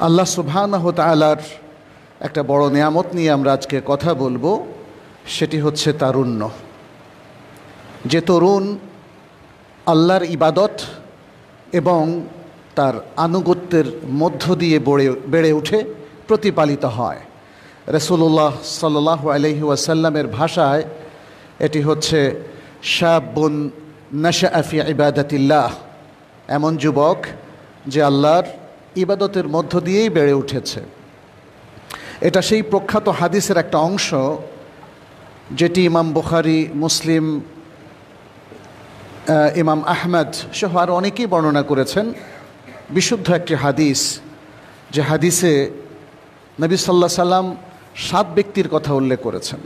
আল্লাহ সুবহানাহু ওয়া তাআলার একটা বড় নিয়ামত নিয়ে আমরা আজকে কথা বলবো, সেটি হচ্ছে তারুণ্য। যে তরুণ আল্লাহর ইবাদত এবং তার আনুগত্যের মধ্য দিয়ে বেড়ে উঠে প্রতিপালিত হয়। রাসূলুল্লাহ সাল্লাল্লাহু আলাইহি ওয়াসাল্লামের ভাষায় এটি হচ্ছে শাবুন নাশাআ ফি ইবাদাতিল্লাহ, এমন যুবক যে আল্লাহর ইবাদতের মধ্য দিয়েই বেড়ে উঠেছে। এটা সেই প্রখ্যাত হাদিসের একটা অংশ যেটি ইমাম বুখারী, মুসলিম, ইমাম আহমদ সহ আরও অনেকেই বর্ণনা করেছেন। বিশুদ্ধ একটি হাদিস, যে হাদিসে নবী সাল্লাল্লাহু আলাইহি সাল্লাম 7 ব্যক্তির কথা উল্লেখ করেছেন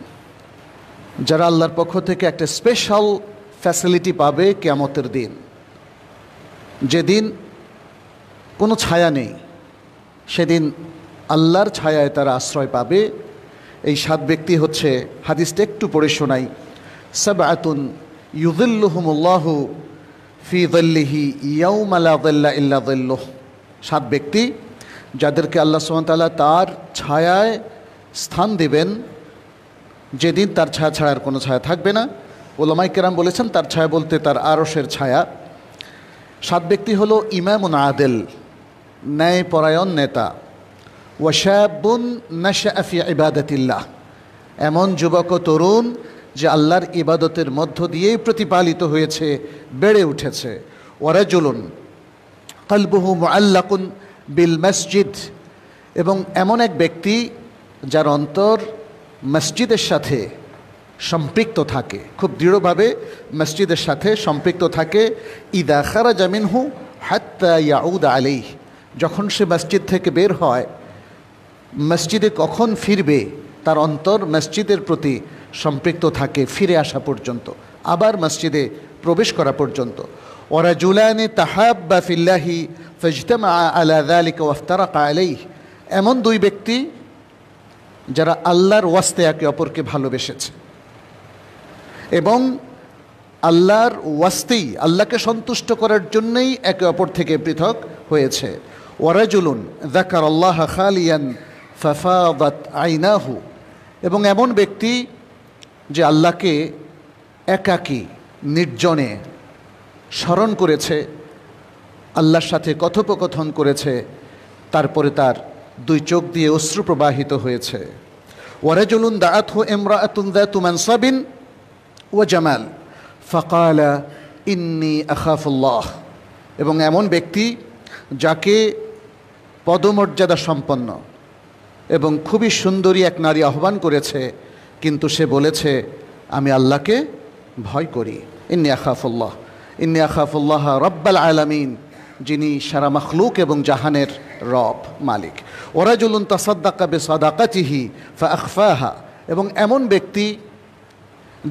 যারা আল্লাহর পক্ষ থেকে একটা স্পেশাল ফ্যাসিলিটি পাবে কিয়ামতের দিন, যেদিন কোনো ছায়া নেই, সেদিন আল্লাহর ছায়ায় তারা আশ্রয় পাবে। এই 7 ব্যক্তি হচ্ছে, হাদিসটা একটু পড়ে শোনাই। সাবআতুন ইউযিল্লুহুমুল্লাহু ফি যিল্লিহি ইয়াওমা লা যিল্লা ইল্লা যিল্লুহ। 7 ব্যক্তি যাদেরকে আল্লাহ সুবহানাহু ওয়া তাআলা তার ছায়ায় স্থান দেবেন, যেদিন তার ছায়া ছাড়া আর কোনো ছায়া থাকবে না। উলামায়ে কেরাম বলেছেন তার ছায়া বলতে তার আরশের ছায়া। 7 ব্যক্তি হলো ইমামুন আদেল, ন্যায়পরায়ণ নেতা। ওয়াশাবুন নাশাআ ফি ইবাদাতিল্লাহ, এমন যুবক ও তরুণ যে আল্লাহর ইবাদতের মধ্য দিয়েই প্রতিপালিত হয়েছে, বেড়ে উঠেছে। ওয়ারাজুলুন কলবুহু মুআল্লাকুন বিল মসজিদ, এবং এমন এক ব্যক্তি যার অন্তর মসজিদের সাথে সম্পৃক্ত থাকে, খুব দৃঢ়ভাবে মসজিদের সাথে সম্পৃক্ত থাকে। ইদা খারাজা মিনহু হাত্তা ইয়াউদ আলাইহি, যখন সে মসজিদ থেকে বের হয়, মসজিদে কখন ফিরবে তার অন্তর মসজিদের প্রতি সম্পৃক্ত থাকে, ফিরে আসা পর্যন্ত, আবার মসজিদে প্রবেশ করা পর্যন্ত। ওয়ারাজুলানি তাহাব্বা ফিল্লাহি ফাজতামা আলা যালিকা ওয়াফতারাকা আলাইহি, এমন 2 ব্যক্তি যারা আল্লাহর ওয়াস্তে একে অপরকে ভালোবেসেছে এবং আল্লাহর ওয়াস্তেই, আল্লাহকে সন্তুষ্ট করার জন্যই একে অপর থেকে পৃথক হয়েছে। ওয়ারাজুলুন যাকারাল্লাহ খালিয়ান ফাফাদাত আইনাহু, এবং এমন ব্যক্তি যে আল্লাহকে একাকী নির্জনে স্মরণ করেছে, আল্লাহর সাথে কথোপকথন করেছে, তারপরে তার 2 চোখ দিয়ে অশ্রু প্রবাহিত হয়েছে। ওয়ারাজুলুন দাআতহু ইমরাআতুন যাতু মানসাবিন ওয়া জামাল ফাকালা ইন্নী আখাফুল্লাহ, এবং এমন ব্যক্তি যাকে পদমর্যাদা সম্পন্ন এবং খুবই সুন্দরী এক নারী আহ্বান করেছে, কিন্তু সে বলেছে আমি আল্লাহকে ভয় করি। ইন্নী আখাফুল্লাহ রব্বাল আলামিন, যিনি সারা মখলুক এবং জাহানের রব, মালিক। ওয়ারাজুলুন তাসাদ্দাকা বিসাদাকাতিহি ফাআখফাহা, এবং এমন ব্যক্তি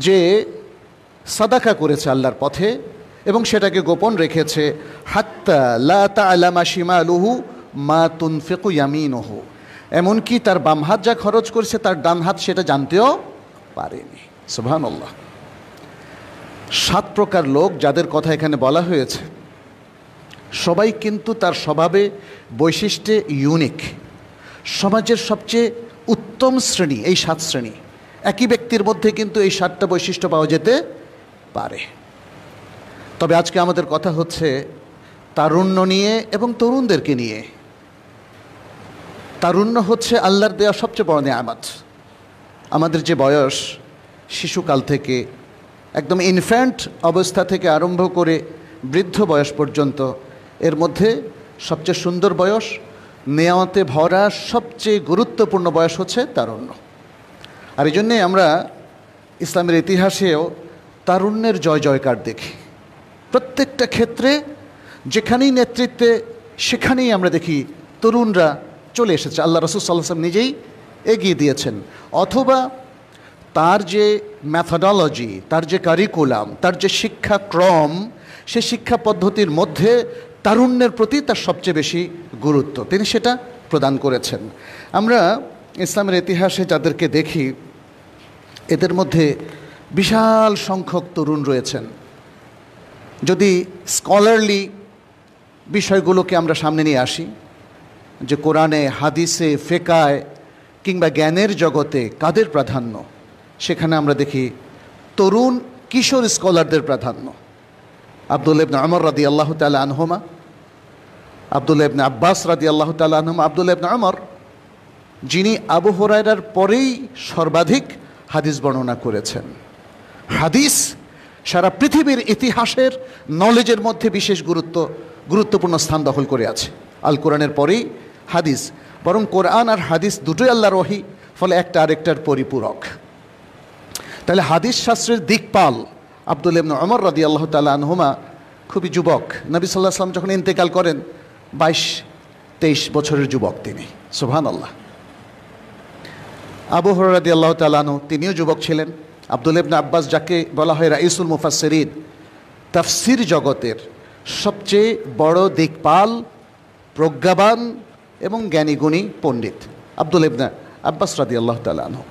যে সাদাকা করেছে আল্লাহর পথে এবং সেটাকে গোপন রেখেছে। হাত্তা লা তা'লামা শিমালুহু মা তুনফিকু ইয়ামিনুহু, এমনকি তার বাম হাত যা খরচ করেছে তার ডান হাত সেটা জানতেও পারেনি। সুবহানাল্লাহ। 7 প্রকার লোক যাদের কথা এখানে বলা হয়েছে, সবাই কিন্তু তার স্বভাবে বৈশিষ্ট্যে ইউনিক, সমাজের সবচেয়ে উত্তম শ্রেণী। এই 7 শ্রেণী, একই ব্যক্তির মধ্যে কিন্তু এই 7টা বৈশিষ্ট্য পাওয়া যেতে পারে। তবে আজকে আমাদের কথা হচ্ছে তারুণ্য নিয়ে এবং তরুণদেরকে নিয়ে। তারুণ্য হচ্ছে আল্লাহর দেওয়া সবচেয়ে বড় নিয়ামত। আমাদের যে বয়স, শিশুকাল থেকে একদম ইনফ্যান্ট অবস্থা থেকে আরম্ভ করে বৃদ্ধ বয়স পর্যন্ত, এর মধ্যে সবচেয়ে সুন্দর বয়স, নেয়ামতে ভরা সবচেয়ে গুরুত্বপূর্ণ বয়স হচ্ছে তারুণ্য। আর এই জন্যে আমরা ইসলামের ইতিহাসেও তারুণ্যের জয় জয়কার দেখি। প্রত্যেকটা ক্ষেত্রে যেখানেই নেতৃত্বে, সেখানেই আমরা দেখি তরুণরা চলে এসেছে। আল্লাহ রাসূল সাল্লাল্লাহু আলাইহি ওয়াসাল্লাম নিজেই এগিয়ে দিয়েছেন, অথবা তার যে ম্যাথোডলজি, তার যে কারিকুলাম, তার যে শিক্ষাক্রম, সে শিক্ষা পদ্ধতির মধ্যে তারুণ্যের প্রতি তার সবচেয়ে বেশি গুরুত্ব, তিনি সেটা প্রদান করেছেন। আমরা ইসলামের ইতিহাসে যাদেরকে দেখি, এদের মধ্যে বিশাল সংখ্যক তরুণ রয়েছেন। যদি স্কলারলি বিষয়গুলোকে আমরা সামনে নিয়ে আসি, যে কোরআনে, হাদিসে, ফেকায় কিংবা জ্ঞানের জগতে কাদের প্রাধান্য, সেখানে আমরা দেখি তরুণ কিশোর স্কলারদের প্রাধান্য। আব্দুল্লাহ ইবনে ওমর রাদিয়াল্লাহু তাআলা আনহুমা, আব্দুল্লাহ ইবনে আব্বাস রাদিয়াল্লাহু তাআলা আনহুমা, আব্দুল্লাহ ইবনে ওমর, যিনি আবু হুরায়রার পরেই সর্বাধিক হাদিস বর্ণনা করেছেন। হাদিস সারা পৃথিবীর ইতিহাসের নলেজের মধ্যে বিশেষ গুরুত্বপূর্ণ স্থান দখল করে আছে। আল কোরআনের পরেই হাদিস, বরং কোরআন আর হাদিস দুটোই আল্লাহর ওহী, ফলে একটা আরেকটার পরিপূরক। তাহলে হাদিস শাস্ত্রের দিকপাল আব্দুল্লাহ ইবনে ওমর রাদিয়াল্লাহু তাআলা আনহুমা খুবই যুবক। নবী সাল্লাল্লাহু আলাইহি ওয়াসাল্লাম যখন ইন্তেকাল করেন 22-23 বছরের যুবক তিনি। সুবহানাল্লাহ। আবু হুরায়রা রাদিয়াল্লাহু তাআলা আনহু, তিনিও যুবক ছিলেন। আব্দুল্লাহ ইবনে আব্বাস, যাকে বলা হয় রাইসুল মুফাসসিরিন, তাফসির জগতের সবচেয়ে বড় দিকপাল, প্রজ্ঞাবান এবং জ্ঞানীগুণী পণ্ডিত আব্দুল্লাহ ইবনে আব্বাস রাদিয়াল্লাহু তাআলা আনহু।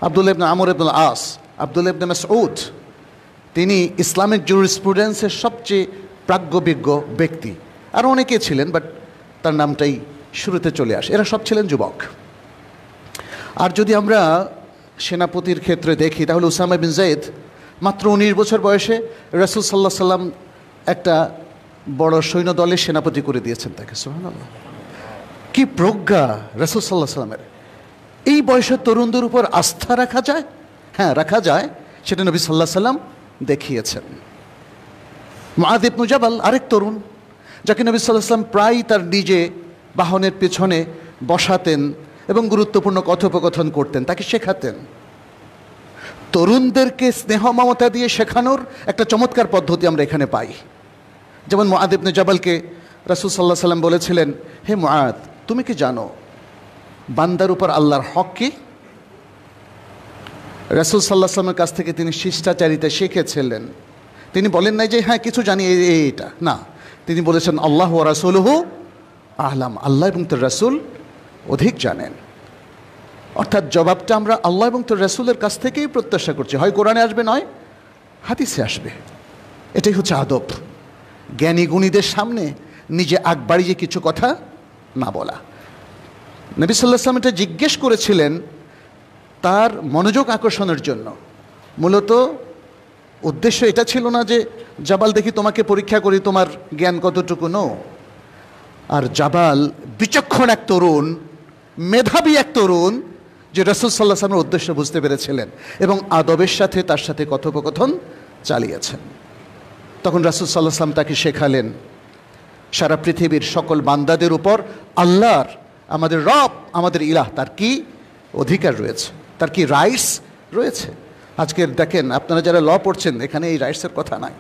আব্দুল্লাহ ইবনে আমর ইবনে আস, আব্দুল্লাহ ইবনে মাসউদ, তিনি ইসলামিক জুরিসপ্রুডেন্সের সবচেয়ে প্রাজ্ঞবিজ্ঞ ব্যক্তি। আর অনেকে ছিলেন, বাট তার নামটাই শুরুতে চলে আসে। এরা সব ছিলেন যুবক। আর যদি আমরা সেনাপতির ক্ষেত্রে দেখি, তাহলে উসামা বিন যায়েদ মাত্র 19 বছর বয়সে রাসূল সাল্লাল্লাহু আলাইহি ওয়াসাল্লাম একটা বড় সৈন্য দলের সেনাপতি করে দিয়েছেন তাকে। সুবহানাল্লাহ, কি প্রজ্ঞা রাসূল সাল্লাল্লাহু আলাইহি ওয়াসাল্লামের! এই বয়সের তরুণদের উপর আস্থা রাখা যায়? হ্যাঁ, রাখা যায়। সেটা নবী সাল্লাল্লাহু আলাইহি ওয়াসাল্লাম দেখিয়েছেন। মুআয ইবনে জাবাল আরেক তরুণ, যাকে নবী সাল্লাল্লাহু আলাইহি ওয়াসাল্লাম প্রায় তার নিজে বাহনের পেছনে বসাতেন এবং গুরুত্বপূর্ণ কথোপকথন করতেন, তাকে শেখাতেন। তরুণদেরকে স্নেহ মমতা দিয়ে শেখানোর একটা চমৎকার পদ্ধতি আমরা এখানে পাই। যেমন মুআয ইবনে জাবালকে রাসূল সাল্লাল্লাহু আলাইহি ওয়াসাল্লাম বলেছিলেন, হে মুআয, তুমি কি জানো বান্দার উপর আল্লাহর হক কি? রাসূল সাল্লাল্লাহু আলাইহি ওয়াসাল্লামের কাছ থেকে তিনি শিষ্টাচারিতা শিখেছিলেন। তিনি বলেন নাই যে হ্যাঁ কিছু জানি এটা, না, তিনি বলেছেন আল্লাহু ওয়া রাসূলুহু আ'লাম, আল্লাহ এবং তার রাসূল অধিক জানেন। অর্থাৎ জবাবটা আমরা আল্লাহ এবং তার রাসূলের কাছ থেকেই প্রত্যাশা করছি। হয় কোরআনে আসবে, নয় হাদিসে আসবে। এটাই হচ্ছে আদব। জ্ঞানী গুণীদের সামনে নিজে আগ বাড়িয়ে কিছু কথা না বলা। নবী সাল্লাল্লাহু আলাইহি ওয়াসাল্লাম এটা জিজ্ঞেস করেছিলেন তার মনোযোগ আকর্ষণের জন্য। মূলত উদ্দেশ্য এটা ছিল না যে জাবাল দেখি তোমাকে পরীক্ষা করি তোমার জ্ঞান কতটুকু। নো। আর জাবাল বিচক্ষণ এক তরুণ, মেধাবী এক তরুণ, যে রাসূল সাল্লাল্লাহু আলাইহি ওয়াসাল্লামের উদ্দেশ্য বুঝতে পেরেছিলেন এবং আদবের সাথে তার সাথে কথোপকথন চালিয়েছেন। তখন রাসূল সাল্লাল্লাহু আলাইহি ওয়াসাল্লাম তাকে শেখালেন সারা পৃথিবীর সকল বান্দাদের উপর আল্লাহর, আমাদের রব, আমাদের ইলাহ, তার কি অধিকার রয়েছে, তার কি রাইটস রয়েছে। আজকের দেখেন আপনারা যারা ল পড়ছেন, এখানে এই রাইটসের কথা নাই।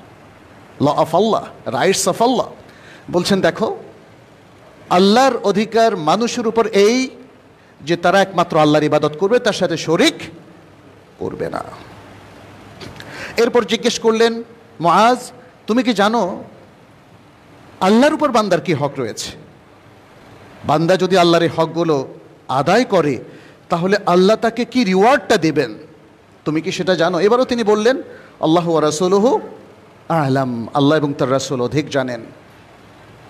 Law of Allah, rights of Allah বলছেন। দেখো, আল্লাহর অধিকার মানুষের উপর এই যে তারা একমাত্র আল্লাহর ইবাদত করবে, তার সাথে শরিক করবে না। এরপর জিজ্ঞেস করলেন, মুআজ, তুমি কি জানো আল্লাহর উপর বান্দার কি হক রয়েছে? বান্দা যদি আল্লাহর এই হকগুলো আদায় করে, তাহলে আল্লাহ তাকে কি রিওয়ার্ডটা দেবেন, তুমি কি সেটা জানো? এবারও তিনি বললেন, আল্লাহু ওয়া রাসূলুহু আ'লাম, আল্লাহ এবং তার রাসূল অধিক জানেন।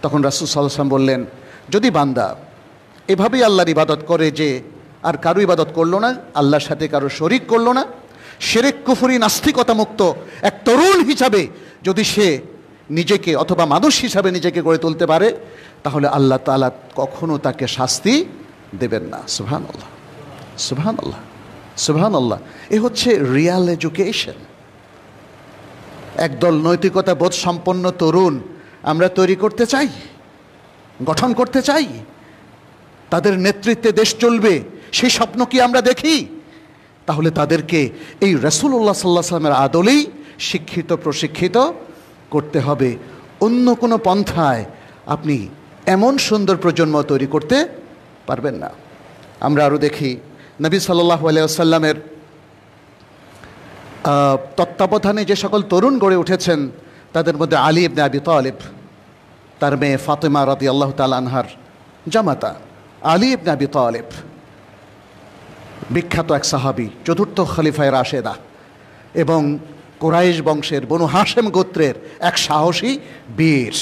তখন রাসূল সাল্লাল্লাহু আলাইহি ওয়াসাল্লাম বললেন, যদি বান্দা এভাবেই আল্লাহর ইবাদত করে যে আর কারো ইবাদত করলো না, আল্লাহর সাথে কারো শরিক করলো না, শিরক কুফরি নাস্তিকতা মুক্ত এক তরুণ হিসাবে যদি সে নিজেকে অথবা মানুষ হিসাবে নিজেকে গড়ে তুলতে পারে, তাহলে আল্লাহ তাআলা কখনো তাকে শাস্তি দেবেন না। সুবহানাল্লাহ, সুবহানাল্লাহ, সুবহানাল্লাহ। এ হচ্ছে রিয়াল এডুকেশন। একদল নৈতিকতা বোধ সম্পন্ন তরুণ আমরা তৈরি করতে চাই, গঠন করতে চাই। তাদের নেতৃত্বে দেশ চলবে, সেই স্বপ্ন কি আমরা দেখি? তাহলে তাদেরকে এই রাসূলুল্লাহ সাল্লাল্লাহু আলাইহি ওয়াসাল্লামের আদলেই শিক্ষিত প্রশিক্ষিত করতে হবে। অন্য কোনো পন্থায় আপনি এমন সুন্দর প্রজন্ম তৈরি করতে পারবেন না। আমরা আরও দেখি নবী সাল্লাল্লাহু আলাইহি ওয়াসাল্লামের তত্ত্বাবধানে যে সকল তরুণ গড়ে উঠেছেন, তাদের মধ্যে আলী ইবনে আবি তালিব, তার মেয়ে ফাতেমা রাদিয়াল্লাহু তাআলা আনহার জামাতা আলী ইবনে আবি তালিব, বিখ্যাত এক সাহাবী, চতুর্থ খলিফায়ে রাশেদা এবং কুরাইশ বংশের বনু হাশেম গোত্রের এক সাহসী বীর।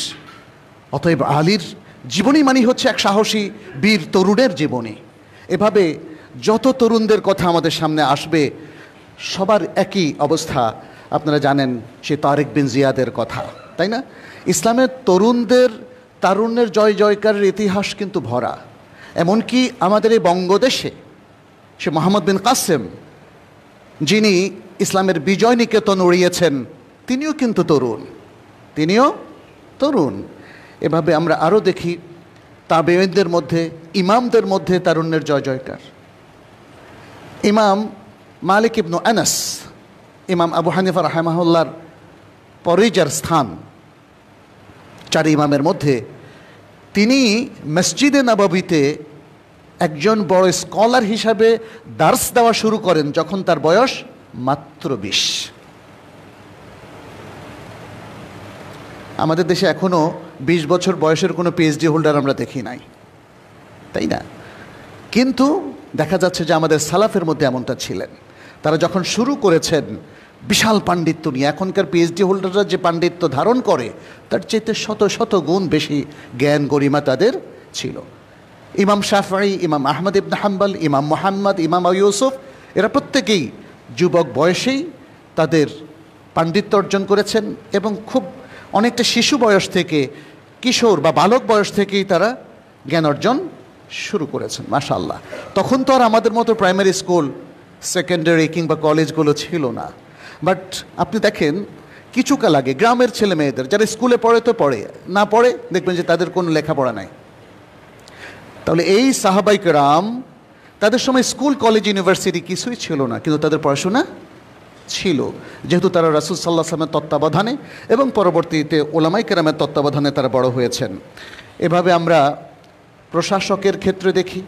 অতএব আলীর জীবনী মানে হচ্ছে এক সাহসী বীর তরুণের জীবনী। এভাবে যত তরুণদের কথা আমাদের সামনে আসবে সবার একই অবস্থা। আপনারা জানেন সে তারেক বিন জিয়াদের কথা, তাই না? ইসলামের তরুণদের তারুণ্যের জয় জয়কারের ইতিহাস কিন্তু ভরা। এমনকি আমাদের এই বঙ্গদেশে সে মোহাম্মদ বিন কাসেম, যিনি ইসলামের বিজয় নিকেতন উড়িয়েছেন, তিনিও কিন্তু তরুণ। এভাবে আমরা আরও দেখি তাবেঈনদের মধ্যে, ইমামদের মধ্যে তারুণ্যের জয় জয়কার। ইমাম মালিক ইবনু আনাস, ইমাম আবু হানিফা রাহিমাহুল্লাহর পরেই যার স্থান 4 ইমামের মধ্যে, তিনি মসজিদে নববীতে একজন বড় স্কলার হিসাবে দার্স দেওয়া শুরু করেন যখন তার বয়স মাত্র 20। আমাদের দেশে এখনও 20 বছর বয়সের কোনো পিএইচডি হোল্ডার আমরা দেখি নাই, তাই না? কিন্তু দেখা যাচ্ছে যে আমাদের সালাফের মধ্যে এমনটা ছিলেন। তারা যখন শুরু করেছেন বিশাল পাণ্ডিত্য নিয়ে, এখনকার পিএইচডি হোল্ডাররা যে পাণ্ডিত্য ধারণ করে তার চাইতে শত শত গুণ বেশি জ্ঞান গরিমা তাদের ছিল। ইমাম শাফঈ, ইমাম আহমদ ইবনে হাম্বল, ইমাম মুহাম্মদ, ইমাম আবু ইউসুফ, এরা প্রত্যেকেই যুবক বয়সেই তাদের পাণ্ডিত্য অর্জন করেছেন এবং খুব অনেকটা শিশু বয়স থেকে, কিশোর বা বালক বয়স থেকেই তারা জ্ঞান অর্জন শুরু করেছেন। মাশাআল্লাহ। তখন তো আর আমাদের মতো প্রাইমারি স্কুল, সেকেন্ডারি কিংবা কলেজগুলো ছিল না। বাট আপনি দেখেন কিছু কাল আগে গ্রামের ছেলে মেয়েদের, যারা স্কুলে পড়ে তো পড়ে, না পড়ে দেখবেন যে তাদের কোনো লেখাপড়া নাই। তাহলে এই সাহাবাই কেরাম, তাদের সময় স্কুল কলেজ ইউনিভার্সিটি কিছুই ছিল না, কিন্তু তাদের পড়াশোনা ছিল, যেহেতু তারা রাসূল সাল্লাল্লাহু আলাইহি ওয়াসাল্লামের তত্ত্বাবধানে এবং পরবর্তীতে ওলামায়ে কেরামের তত্ত্বাবধানে তারা বড় হয়েছেন। এভাবে আমরা প্রশাসকের ক্ষেত্রে দেখি,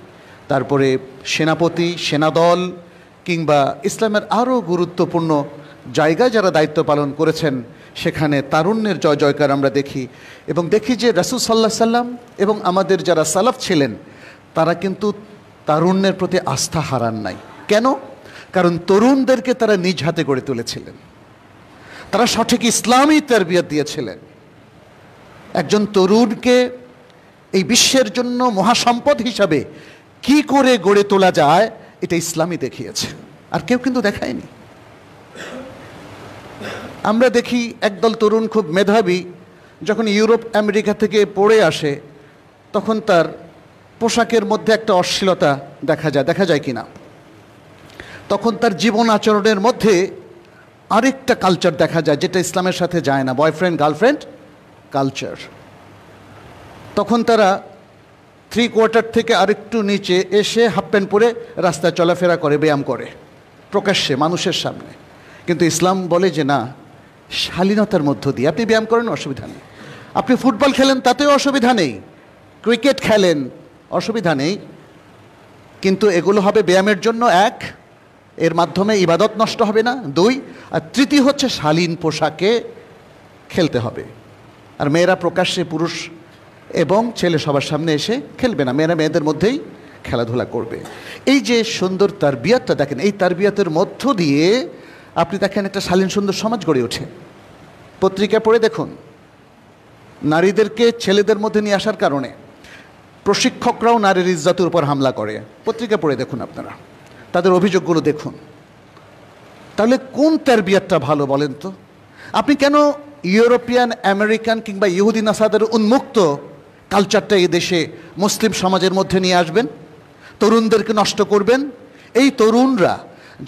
তারপরে সেনাপতি, সেনাদল কিংবা ইসলামের আরও গুরুত্বপূর্ণ জায়গায় যারা দায়িত্ব পালন করেছেন সেখানে তারুণ্যের জয় জয়কার আমরা দেখি। এবং দেখি যে রাসূল সাল্লাল্লাহু আলাইহি ওয়াসাল্লাম এবং আমাদের যারা সালাফ ছিলেন তারা কিন্তু তারুণ্যের প্রতি আস্থা হারান নাই। কেন? কারণ তরুণদেরকে তারা নিজ হাতে গড়ে তুলেছিলেন, তারা সঠিক ইসলামী তারবিয়ত দিয়েছিলেন। একজন তরুণকে এই বিশ্বের জন্য মহাসম্পদ হিসাবে কি করে গড়ে তোলা যায় এটা ইসলামই দেখিয়েছে, আর কেউ কিন্তু দেখায়নি। আমরা দেখি একদল তরুণ খুব মেধাবী যখন ইউরোপ আমেরিকা থেকে পড়ে আসে তখন তার পোশাকের মধ্যে একটা অশ্লীলতা দেখা যায় কিনা, তখন তার জীবন আচরণের মধ্যে আরেকটা কালচার দেখা যায় যেটা ইসলামের সাথে যায় না, বয়ফ্রেন্ড গার্লফ্রেন্ড কালচার। তখন তারা 3/4 থেকে আরেকটু নিচে এসে হাফ প্যান্ট পরে রাস্তায় চলাফেরা করে, ব্যায়াম করে প্রকাশ্যে মানুষের সামনে। কিন্তু ইসলাম বলে যে না, শালীনতার মধ্য দিয়ে আপনি ব্যায়াম করেন, অসুবিধা নেই। আপনি ফুটবল খেলেন, তাতেও অসুবিধা নেই। ক্রিকেট খেলেন, অসুবিধা নেই। কিন্তু এগুলো হবে ব্যায়ামের জন্য, 1, এর মাধ্যমে ইবাদত নষ্ট হবে না, 2, আর তৃতীয় হচ্ছে শালীন পোশাকে খেলতে হবে। আর মেয়েরা প্রকাশ্যে পুরুষ এবং ছেলে সবার সামনে এসে খেলবে না, মেয়েরা মেয়েদের মধ্যেই খেলাধুলা করবে। এই যে সুন্দর তারবিয়াতটা দেখেন, এই তারবিয়াতের মধ্য দিয়ে আপনি দেখেন একটা শালীন সুন্দর সমাজ গড়ে ওঠে। পত্রিকা পড়ে দেখুন, নারীদেরকে ছেলেদের মধ্যে নিয়ে আসার কারণে প্রশিক্ষকরাও নারীর ইজ্জতের উপর হামলা করে। পত্রিকা পড়ে দেখুন, আপনারা তাদের অভিযোগগুলো দেখুন। তাহলে কোন তারবিয়াতটা ভালো বলেন তো? আপনি কেন ইউরোপিয়ান, আমেরিকান কিংবা ইহুদি নাসাদের উন্মুক্ত কালচারটা এই দেশে মুসলিম সমাজের মধ্যে নিয়ে আসবেন? তরুণদেরকে নষ্ট করবেন। এই তরুণরা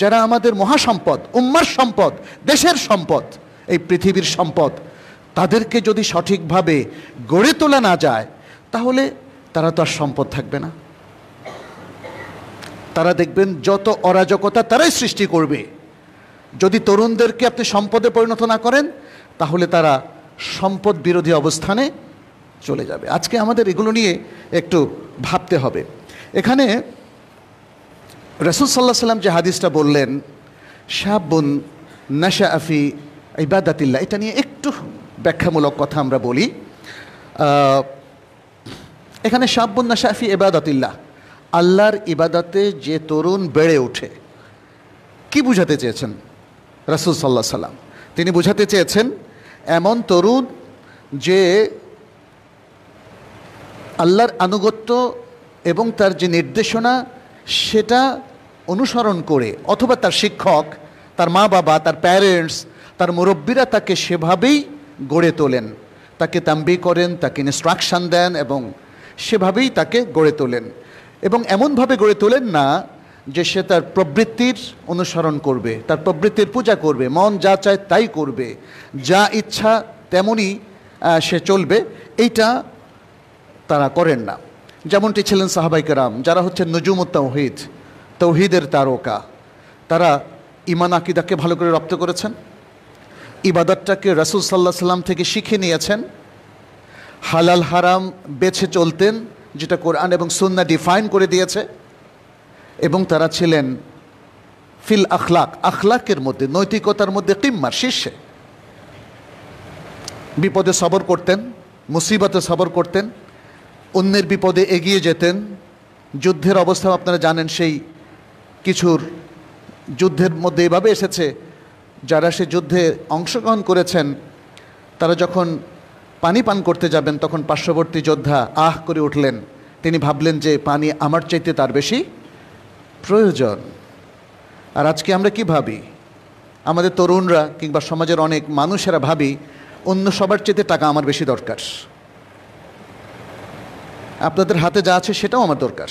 যারা আমাদের মহাসম্পদ, উম্মার সম্পদ, দেশের সম্পদ, এই পৃথিবীর সম্পদ, তাদেরকে যদি সঠিকভাবে গড়ে তোলা না যায় তাহলে তারা তো আর সম্পদ থাকবে না। তারা দেখবেন যত অরাজকতা তারাই সৃষ্টি করবে। যদি তরুণদেরকে আপনি সম্পদে পরিণত না করেন তাহলে তারা সম্পদ বিরোধী অবস্থানে চলে যাবে। আজকে আমাদের এগুলো নিয়ে একটু ভাবতে হবে। এখানে রাসূল সাল্লাল্লাহু আলাইহি ওয়াসাল্লাম যে হাদিসটা বললেন, শাবুন নাশাআ ফি ইবাদাতিল্লাহ, এটা নিয়ে একটু ব্যাখ্যামূলক কথা আমরা বলি। এখানে শাবুন নাশাআ ফি ইবাদাতিল্লাহ, আল্লাহর ইবাদতে যে তরুণ বেড়ে ওঠে, কি বুঝাতে চেয়েছেন রাসূল সাল্লাল্লাহু আলাইহি ওয়াসাল্লাম? তিনি বুঝাতে চেয়েছেন এমন তরুণ যে আল্লাহর আনুগত্য এবং তার যে নির্দেশনা সেটা অনুসরণ করে, অথবা তার শিক্ষক, তার মা বাবা, তার প্যারেন্টস, তার মুরব্বীরা তাকে সেভাবেই গড়ে তোলেন, তাকে তাম্বি করেন, তাকে ইনস্ট্রাকশান দেন এবং সেভাবেই তাকে গড়ে তোলেন। এবং এমনভাবে গড়ে তোলেন না যে সে তার প্রবৃত্তির অনুসরণ করবে, তার প্রবৃত্তির পূজা করবে, মন যা চায় তাই করবে, যা ইচ্ছা তেমনই সে চলবে, এইটা তারা করেন না। যেমনটি ছিলেন সাহাবায়ে কেরাম, যারা হচ্ছে নুজুমুত তাওহীদ, তৌহিদের তারকা। তারা ঈমান আকীদাকে ভালো করে রপ্ত করেছেন, ইবাদতটাকে রাসূল সাল্লাল্লাহু আলাইহি সাল্লাম থেকে শিখে নিয়েছেন, হালাল হারাম বেছে চলতেন যেটা কোরআন এবং সুন্নাহ ডিফাইন করে দিয়েছে, এবং তারা ছিলেন ফিল আখলাক, আখলাকের মধ্যে, নৈতিকতার মধ্যে কিম্মার শীর্ষে। বিপদে সবর করতেন, মুসিবতে সবর করতেন, অন্যের বিপদে এগিয়ে যেতেন। যুদ্ধের অবস্থাও আপনারা জানেন, সেই কিছুর যুদ্ধের মধ্যে এভাবে এসেছে, যারা সে যুদ্ধে অংশগ্রহণ করেছেন তারা যখন পানি পান করতে যাবেন তখন পার্শ্ববর্তী যোদ্ধা আহ করে উঠলেন। তিনি ভাবলেন যে পানি আমার চাইতে তার বেশি প্রয়োজন। আর আজকে আমরা কি ভাবি? আমাদের তরুণরা কিংবা সমাজের অনেক মানুষেরা ভাবি অন্য সবার চাইতে টাকা আমার বেশি দরকার, আপনাদের হাতে যা আছে সেটাও আমার দরকার।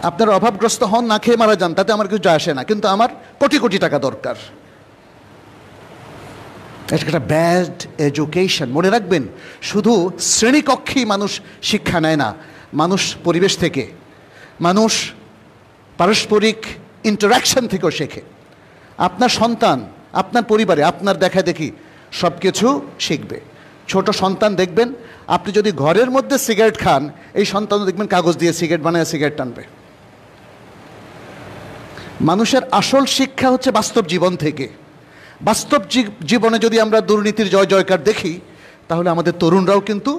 আপনারা অভাবগ্রস্ত হন, না খেয়ে মারা যান, তাতে আমার কিছু যায় আসে না, কিন্তু আমার কোটি কোটি টাকা দরকার। এটা একটা ব্যাড এডুকেশন। মনে রাখবেন, শুধু শ্রেণীকক্ষেই মানুষ শিক্ষা নেয় না, মানুষ পরিবেশ থেকে, মানুষ পারস্পরিক ইন্টারাকশন থেকেও শেখে। আপনার সন্তান আপনার পরিবারে আপনার দেখা দেখি সব কিছু শিখবে। ছোট সন্তান দেখবেন, আপনি যদি ঘরের মধ্যে সিগারেট খান, এই সন্তানও দেখবেন কাগজ দিয়ে সিগারেট বানায় সিগারেট টানবে। মানুষের আসল শিক্ষা হচ্ছে বাস্তব জীবন থেকে। বাস্তব জীবনে যদি আমরা দুর্নীতির জয় জয়কার দেখি, তাহলে আমাদের তরুণরাও কিন্তু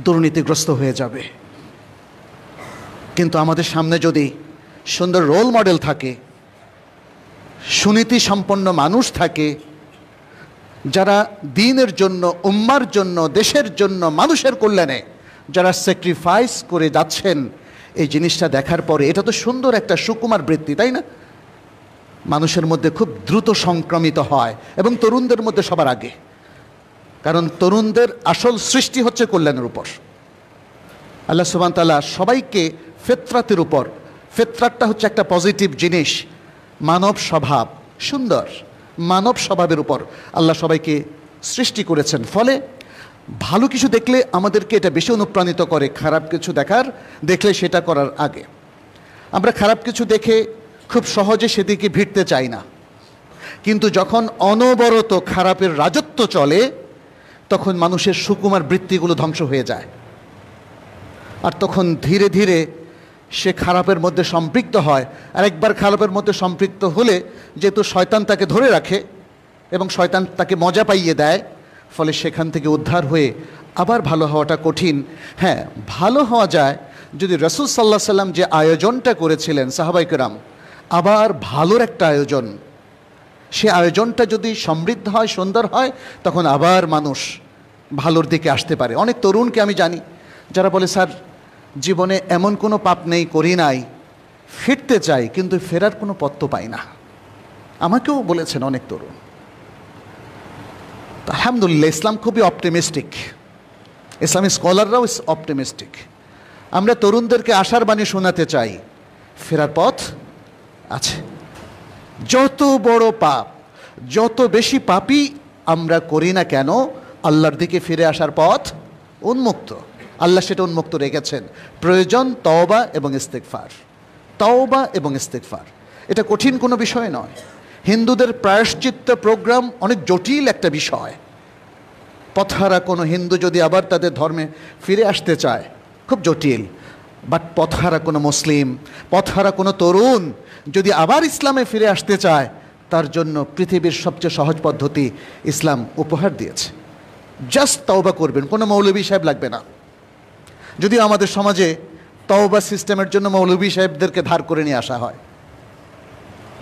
দুর্নীতিগ্রস্ত হয়ে যাবে। কিন্তু আমাদের সামনে যদি সুন্দর রোল মডেল থাকে, সুনীতি সম্পন্ন মানুষ থাকে, যারা দ্বীনের জন্য, উম্মার জন্য, দেশের জন্য, মানুষের কল্যাণে যারা স্যাক্রিফাইস করে যাচ্ছেন, এই জিনিসটা দেখার পরে এটা তো সুন্দর একটা সুকুমার বৃত্তি, তাই না? মানুষের মধ্যে খুব দ্রুত সংক্রমিত হয়, এবং তরুণদের মধ্যে সবার আগে। কারণ তরুণদের আসল সৃষ্টি হচ্ছে কল্যাণের উপর। আল্লাহ সুবহানাহু ওয়া তাআলা সবাইকে ফিতরাতের উপর, ফিতরাতটা হচ্ছে একটা পজিটিভ জিনিস, মানব স্বভাব, সুন্দর মানব স্বভাবের উপর আল্লাহ সবাইকে সৃষ্টি করেছেন। ফলে ভালো কিছু দেখলে আমাদেরকে এটা বেশি অনুপ্রাণিত করে খারাপ কিছু দেখলে সেটা করার আগে। আমরা খারাপ কিছু দেখে খুব সহজে সেদিকে ভিড়তে চাই না, কিন্তু যখন অনবরত খারাপের রাজত্ব চলে তখন মানুষের সুকুমার বৃত্তিগুলো ধ্বংস হয়ে যায়। আর তখন ধীরে ধীরে সে খারাপের মধ্যে সম্পৃক্ত হয়। আর একবার খারাপের মধ্যে সম্পৃক্ত হলে যেহেতু শয়তান তাকে ধরে রাখে এবং শয়তান তাকে মজা পাইয়ে দেয়, ফলে সেখান থেকে উদ্ধার হয়ে আবার ভালো হওয়াটা কঠিন। হ্যাঁ, ভালো হওয়া যায় যদি রাসূল সাল্লাল্লাহু আলাইহি সাল্লাম যে আয়োজনটা করেছিলেন সাহাবায়ে কেরাম, আবার ভালোর একটা আয়োজন, সে আয়োজনটা যদি সমৃদ্ধ হয়, সুন্দর হয়, তখন আবার মানুষ ভালোর দিকে আসতে পারে। অনেক তরুণকে আমি জানি যারা বলে, স্যার জীবনে এমন কোনো পাপ নেই, করি নাই, ফিরতে চাই কিন্তু ফেরার কোনো পথ তো পাই না। আমাকেও বলেছেন অনেক তরুণ। আলহামদুলিল্লাহ, ইসলাম খুবই অপটিমিস্টিক, ইসলামী স্কলাররাও অপটিমিস্টিক। আমরা তরুণদেরকে আশার বাণী শোনাতে চাই, ফেরার পথ আছে। যত বড় পাপ, যত বেশি পাপই আমরা করি না কেন, আল্লাহর দিকে ফিরে আসার পথ উন্মুক্ত। আল্লাহ সেটা উন্মুক্ত রেখেছেন। প্রয়োজন তওবা এবং ইস্তেগফার, তওবা এবং ইস্তেগফার। এটা কঠিন কোনো বিষয় নয়। হিন্দুদের প্রায়শ্চিত্ত প্রোগ্রাম অনেক জটিল একটা বিষয়। পথহারা কোনো হিন্দু যদি আবার তাদের ধর্মে ফিরে আসতে চায়, খুব জটিল। বাট পথহারা কোনো মুসলিম, পথহারা কোনো তরুণ যদি আবার ইসলামে ফিরে আসতে চায়, তার জন্য পৃথিবীর সবচেয়ে সহজ পদ্ধতি ইসলাম উপহার দিয়েছে। জাস্ট তওবা করবেন, কোনো মৌলভী সাহেব লাগবে না। যদিও আমাদের সমাজে তওবা সিস্টেমের জন্য মৌলভী সাহেবদেরকে ধার করে নিয়ে আসা হয়।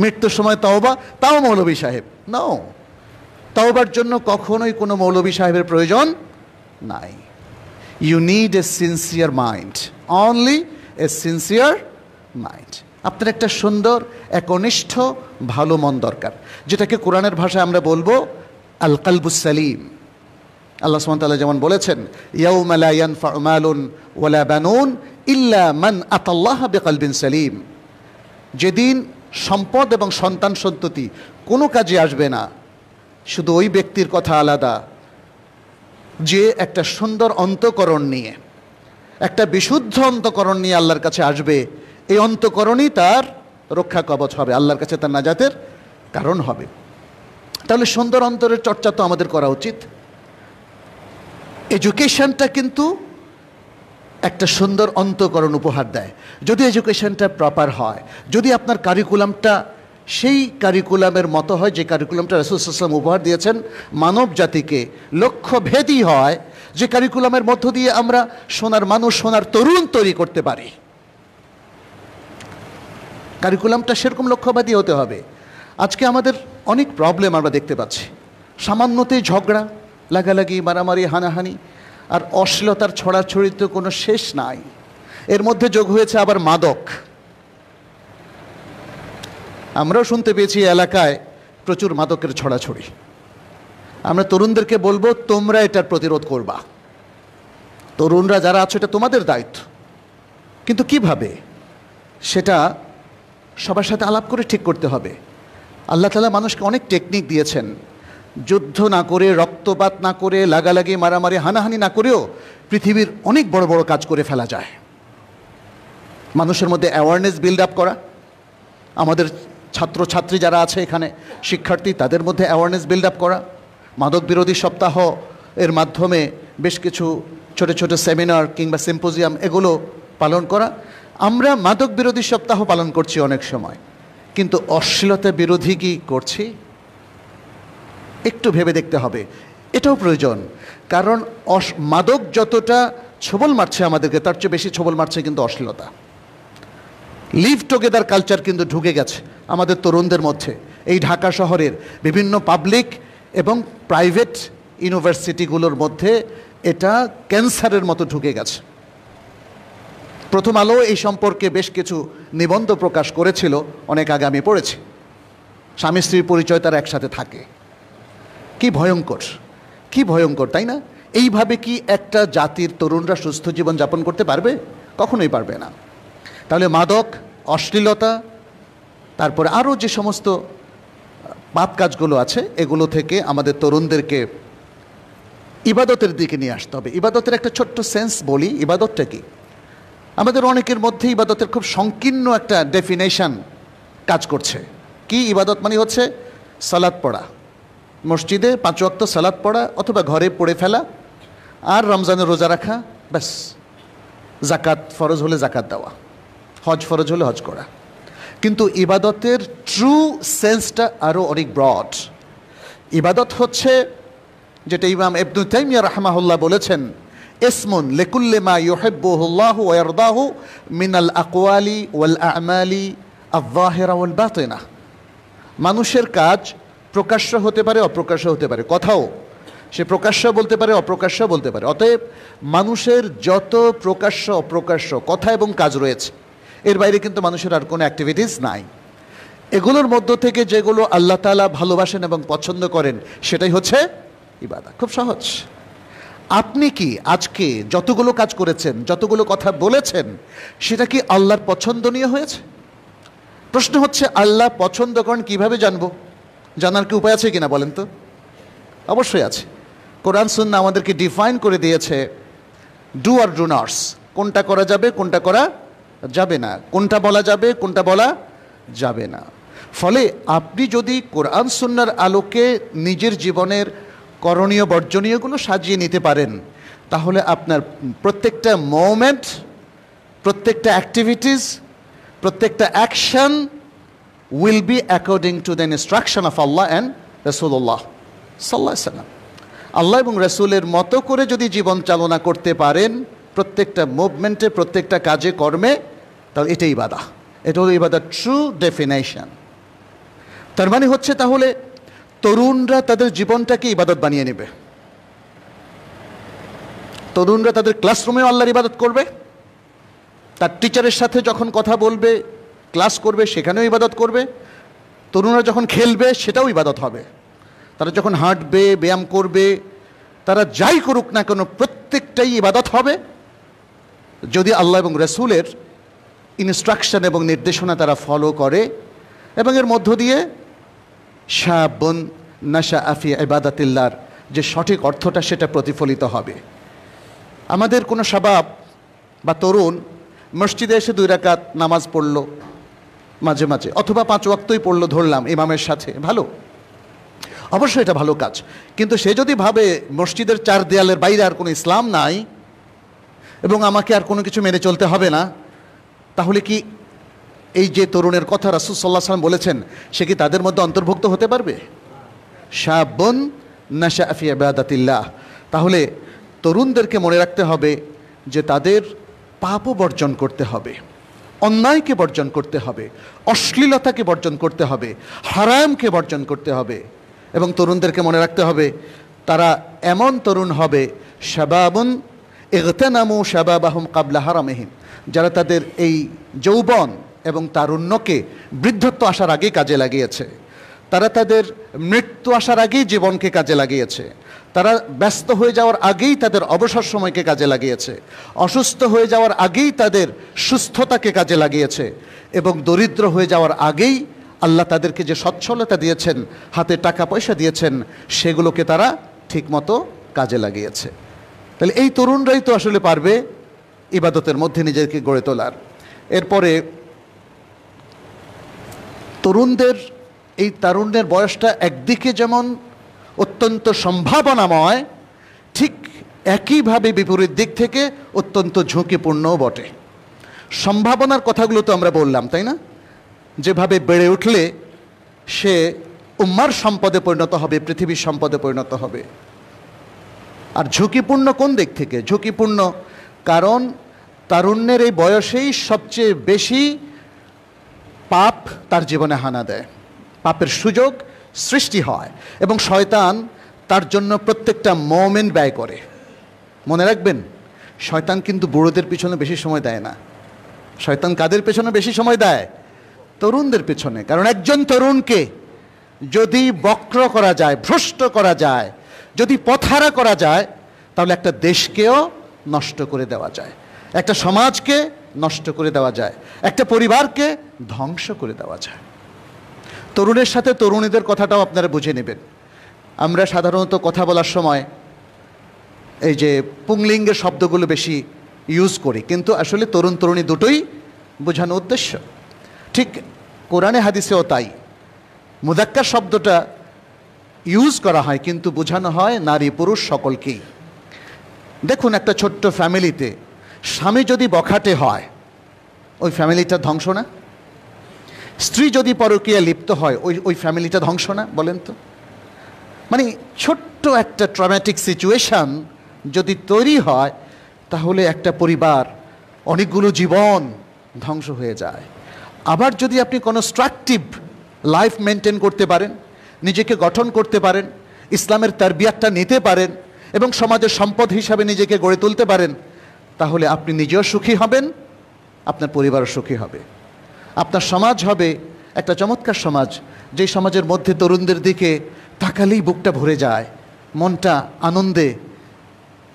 মৃত্যুর সময় তওবা, তাও মৌলভী সাহেব। নাও, তওবার জন্য কখনোই কোনো মৌলভী সাহেবের প্রয়োজন নাই। You need a sincere mind, only a sincere mind. আপনার একটা সুন্দর একনিষ্ঠ ভালো মন দরকার, যেটাকে কোরআনের ভাষায় আমরা বলবো আল কালবুস সালিম। আল্লাহ সুবহানাহু ওয়া তাআলা যেমন বলেছেন, ইয়াউমা লা ইয়ানফাউ মালুন ওয়ালা বানুন ইল্লা মান আতাল্লাহা বিকলবিন সালিম। যেদিন সম্পদ এবং সন্তান সন্ততি কোনো কাজে আসবে না, শুধু ওই ব্যক্তির কথা আলাদা যে একটা সুন্দর অন্তঃকরণ নিয়ে, একটা বিশুদ্ধ অন্তঃকরণ নিয়ে আল্লাহর কাছে আসবে। এই অন্তঃকরণই তার রক্ষা কবচ হবে, আল্লাহর কাছে তার নাজাতের কারণ হবে। তাহলে সুন্দর অন্তরের চর্চা তো আমাদের করা উচিত। এডুকেশনটা কিন্তু একটা সুন্দর অন্তঃকরণ উপহার দেয়, যদি এডুকেশনটা প্রপার হয়, যদি আপনার কারিকুলামটা সেই কারিকুলামের মতো হয় যে কারিকুলামটা রাসূল সাল্লাল্লাহু আলাইহি ওয়াসাল্লাম উপহার দিয়েছেন মানব জাতিকে, লক্ষ্যভেদী হয়, যে কারিকুলামের মধ্য দিয়ে আমরা সোনার মানুষ, সোনার তরুণ তৈরি করতে পারি। কারিকুলামটা সেরকম লক্ষ্যবাদী হতে হবে। আজকে আমাদের অনেক প্রবলেম আমরা দেখতে পাচ্ছি, সামান্যতেই ঝগড়া, লাগালাগি, মারামারি, হানাহানি, আর অশ্লীলতার ছড়াছড়িতে কোনো শেষ নাই। এর মধ্যে যোগ হয়েছে আবার মাদক। আমরাও শুনতে পেয়েছি এলাকায় প্রচুর মাদকের ছড়াছড়ি। আমরা তরুণদেরকে বলবো, তোমরা এটার প্রতিরোধ করবা। তরুণরা যারা আছো, এটা তোমাদের দায়িত্ব। কিন্তু কিভাবে, সেটা সবার সাথে আলাপ করে ঠিক করতে হবে। আল্লাহ তাআলা মানুষকে অনেক টেকনিক দিয়েছেন। যুদ্ধ না করে, রক্তপাত না করে, লাগালাগি, মারামারি, হানাহানি না করেও পৃথিবীর অনেক বড় বড় কাজ করে ফেলা যায়। মানুষের মধ্যে অ্যাওয়ারনেস বিল্ড আপ করা, আমাদের ছাত্রছাত্রী যারা আছে এখানে, শিক্ষার্থী, তাদের মধ্যে অ্যাওয়ারনেস বিল্ড আপ করা, মাদক বিরোধী সপ্তাহ এর মাধ্যমে বেশ কিছু ছোট ছোট সেমিনার কিংবা সিম্পোজিয়াম এগুলো পালন করা। আমরা মাদক বিরোধী সপ্তাহ পালন করছি অনেক সময়, কিন্তু অশ্লীলতা বিরোধী কি করছি? একটু ভেবে দেখতে হবে, এটাও প্রয়োজন। কারণ মাদক যতটা ছোবল মারছে আমাদেরকে, তার চেয়ে বেশি ছোবল মারছে কিন্তু অশ্লীলতা। লিভ টুগেদার কালচার কিন্তু ঢুকে গেছে আমাদের তরুণদের মধ্যে। এই ঢাকা শহরের বিভিন্ন পাবলিক এবং প্রাইভেট ইউনিভার্সিটিগুলোর মধ্যে এটা ক্যান্সারের মতো ঢুকে গেছে। প্রথম আলো এই সম্পর্কে বেশ কিছু নিবন্ধ প্রকাশ করেছিল, অনেক আগে আমি পড়েছি। স্বামী স্ত্রীর পরিচয় তারা একসাথে থাকে, কি ভয়ঙ্কর, কি ভয়ঙ্কর, তাই না? এইভাবে কি একটা জাতির তরুণরা সুস্থ জীবন যাপন করতে পারবে? কখনোই পারবে না। তাহলে মাদক, অশ্লীলতা, তারপরে আরও যে সমস্ত পাপ কাজগুলো আছে, এগুলো থেকে আমাদের তরুণদেরকে ইবাদতের দিকে নিয়ে আসতে হবে। ইবাদতের একটা ছোট্ট সেন্স বলি, ইবাদতটা কি? আমাদের অনেকের মধ্যে ইবাদতের খুব সংকীর্ণ একটা ডেফিনেশন কাজ করছে। কি ইবাদত মানে? হচ্ছে সালাত পড়া, মসজিদে 5 ওয়াক্ত সালাত পড়া অথবা ঘরে পড়ে ফেলা, আর রমজানের রোজা রাখা, ব্যাস। জাকাত ফরজ হলে জাকাত দেওয়া, হজ ফরজ হলে হজ করা। কিন্তু ইবাদতের ট্রু সেন্সটা আরও অনেক ব্রড। ইবাদত হচ্ছে, যেটা ইমাম ইবনে তাইমিয়া রাহমাহুল্লাহ বলেছেন, ইসমুন লিকুল্লি মা ইউহিব্বুহুল্লাহু ওয়া ইয়ারদাহু মিনাল আকওয়ালি ওয়াল আ'মালি আয-যাহিরা ওয়াল বাতিনা। মানুষের কাজ প্রকাশ্য হতে পারে, অপ্রকাশ্য হতে পারে, কথাও সে প্রকাশ্য বলতে পারে, অপ্রকাশ্য বলতে পারে। অতএব মানুষের যত প্রকাশ্য অপ্রকাশ্য কথা এবং কাজ রয়েছে, এর বাইরে কিন্তু মানুষের আর কোনো অ্যাক্টিভিটিস নাই। এগুলোর মধ্য থেকে যেগুলো আল্লাহ তাআলা ভালোবাসেন এবং পছন্দ করেন, সেটাই হচ্ছে ইবাদত। খুব সহজ। আপনি কি আজকে যতগুলো কাজ করেছেন, যতগুলো কথা বলেছেন, সেটা কি আল্লাহর পছন্দনীয় হয়েছে? প্রশ্ন হচ্ছে, আল্লাহ পছন্দ করেন কিভাবে জানবো? জানার কি উপায় আছে কিনা বলেন তো? অবশ্যই আছে। কোরআন সুন্নাহ আমাদেরকে ডিফাইন করে দিয়েছে ডু আর ডু নটস, কোনটা করা যাবে, কোনটা করা যাবে না, কোনটা বলা যাবে, কোনটা বলা যাবে না। ফলে আপনি যদি কোরআন সুন্নাহর আলোকে নিজের জীবনের করণীয় বর্জনীয়গুলো সাজিয়ে নিতে পারেন, তাহলে আপনার প্রত্যেকটা মোমেন্ট, প্রত্যেকটা অ্যাক্টিভিটিস, প্রত্যেকটা action will be according to the instruction of Allah and Rasulullah sallallahu alaihi wasallam. আল্লাহ এবং রাসূলের মতো করে যদি জীবন চালনা করতে পারেন প্রত্যেকটা মুভমেন্টে, প্রত্যেকটা কাজে কর্মে, তাহলে এটাই ইবাদত। এটা হলো ইবাদত ট্রু ডেফিনেশন। তার মানে হচ্ছে তাহলে তরুণরা তাদের জীবনটাকে ইবাদত বানিয়ে নেবে। তরুণরা তাদের ক্লাসরুমেও আল্লাহর ইবাদত করবে, তার টিচারের সাথে যখন কথা বলবে, ক্লাস করবে, সেখানেও ইবাদত করবে। তরুণরা যখন খেলবে সেটাও ইবাদত হবে। তারা যখন হাঁটবে, ব্যায়াম করবে, তারা যাই করুক না কেন প্রত্যেকটাই ইবাদত হবে যদি আল্লাহ এবং রসুলের ইনস্ট্রাকশন এবং নির্দেশনা তারা ফলো করে। এবং এর মধ্য দিয়ে শাবুন নাশা আফি ইবাদাতিল্লাহর যে সঠিক অর্থটা সেটা প্রতিফলিত হবে। আমাদের কোনো শাবাব বা তরুণ মসজিদে এসে 2 রাকাত নামাজ পড়লো মাঝে মাঝে, অথবা 5 ওয়াক্তই পড়লো ধরলাম ইমামের সাথে, ভালো, অবশ্যই এটা ভালো কাজ। কিন্তু সে যদি ভাবে মসজিদের 4 দেয়ালের বাইরে আর কোনো ইসলাম নাই এবং আমাকে আর কোনো কিছু মেনে চলতে হবে না, তাহলে কি এই যে তরুণের কথা রাসূল সাল্লাল্লাহু আলাইহি ওয়াসাল্লাম বলেছেন সে কি তাদের মধ্যে অন্তর্ভুক্ত হতে পারবে? শাবুন নাশা ফি ইবাদাতিল্লাহ। তাহলে তরুণদেরকে মনে রাখতে হবে যে তাদের পাপও বর্জন করতে হবে, অন্যায়কে বর্জন করতে হবে, অশ্লীলতাকে বর্জন করতে হবে, হারামকে বর্জন করতে হবে। এবং তরুণদেরকে মনে রাখতে হবে তারা এমন তরুণ হবে শাবাবুন ইগতানামু শাবাবাহুম ক্বাবলা হারামিহিম, যারা তাদের এই যৌবন এবং তারুণ্যকে বৃদ্ধত্ব আসার আগেই কাজে লাগিয়েছে। তারা তাদের মৃত্যু আসার আগেই জীবনকে কাজে লাগিয়েছে। তারা ব্যস্ত হয়ে যাওয়ার আগেই তাদের অবসর সময়কে কাজে লাগিয়েছে, অসুস্থ হয়ে যাওয়ার আগেই তাদের সুস্থতাকে কাজে লাগিয়েছে, এবং দরিদ্র হয়ে যাওয়ার আগেই আল্লাহ তাদেরকে যে সচ্ছলতা দিয়েছেন, হাতে টাকা পয়সা দিয়েছেন, সেগুলোকে তারা ঠিকমতো কাজে লাগিয়েছে। তাহলে এই তরুণরাই তো আসলে পারবে ইবাদতের মধ্যে নিজেকে গড়ে তোলার। এরপরে তরুণদের এই তারুণ্যের বয়সটা একদিকে যেমন অত্যন্ত সম্ভাবনাময়, ঠিক একইভাবে বিপরীত দিক থেকে অত্যন্ত ঝুঁকিপূর্ণও বটে। সম্ভাবনার কথাগুলো তো আমরা বললাম, তাই না? যেভাবে বেড়ে উঠলে সে উম্মার সম্পদে পরিণত হবে, পৃথিবীর সম্পদে পরিণত হবে। আর ঝুঁকিপূর্ণ কোন দিক থেকে? ঝুঁকিপূর্ণ কারণ তারুণ্যের এই বয়সেই সবচেয়ে বেশি পাপ তার জীবনে হানা দেয়, পাপের সুযোগ সৃষ্টি হয়, এবং শয়তান তার জন্য প্রত্যেকটা মোমেন্ট ব্যয় করে। মনে রাখবেন, শয়তান কিন্তু বুড়োদের পিছনে বেশি সময় দেয় না। শয়তান কাদের পেছনে বেশি সময় দেয়? তরুণদের পেছনে। কারণ একজন তরুণকে যদি বক্র করা যায়, ভ্রষ্ট করা যায়, যদি পথহারা করা যায়, তাহলে একটা দেশকেও নষ্ট করে দেওয়া যায়, একটা সমাজকে নষ্ট করে দেওয়া যায়, একটা পরিবারকে ধ্বংস করে দেওয়া যায়। তরুণের সাথে তরুণীদের কথাটাও আপনারা বুঝে নেবেন। আমরা সাধারণত কথা বলার সময় এই যে পুংলিঙ্গের শব্দগুলো বেশি ইউজ করি, কিন্তু আসলে তরুণ তরুণী দুটোই বোঝানো উদ্দেশ্য। ঠিক কোরআনে হাদিসেও তাই মুযাক্কার শব্দটা ইউজ করা হয়, কিন্তু বোঝানো হয় নারী পুরুষ সকলকেই। দেখুন, একটা ছোট্ট ফ্যামিলিতে স্বামী যদি বখাটে হয়, ওই ফ্যামিলিটা ধ্বংস না? স্ত্রী যদি পরকীয়া লিপ্ত হয়, ওই ফ্যামিলিটা ধ্বংস না? বলেন তো। মানে ছোট্ট একটা ট্রমেটিক সিচুয়েশান যদি তৈরি হয়, তাহলে একটা পরিবার, অনেকগুলো জীবন ধ্বংস হয়ে যায়। আবার যদি আপনি কনস্ট্রাকটিভ লাইফ মেনটেন করতে পারেন, নিজেকে গঠন করতে পারেন, ইসলামের তারবিয়াতটা নিতে পারেন এবং সমাজের সম্পদ হিসাবে নিজেকে গড়ে তুলতে পারেন, তাহলে আপনি নিজেও সুখী হবেন, আপনার পরিবারও সুখী হবে। আপনার সমাজ হবে একটা চমৎকার সমাজ, যে সমাজের মধ্যে তরুণদের দিকে তাকালেই বুকটা ভরে যায়, মনটা আনন্দে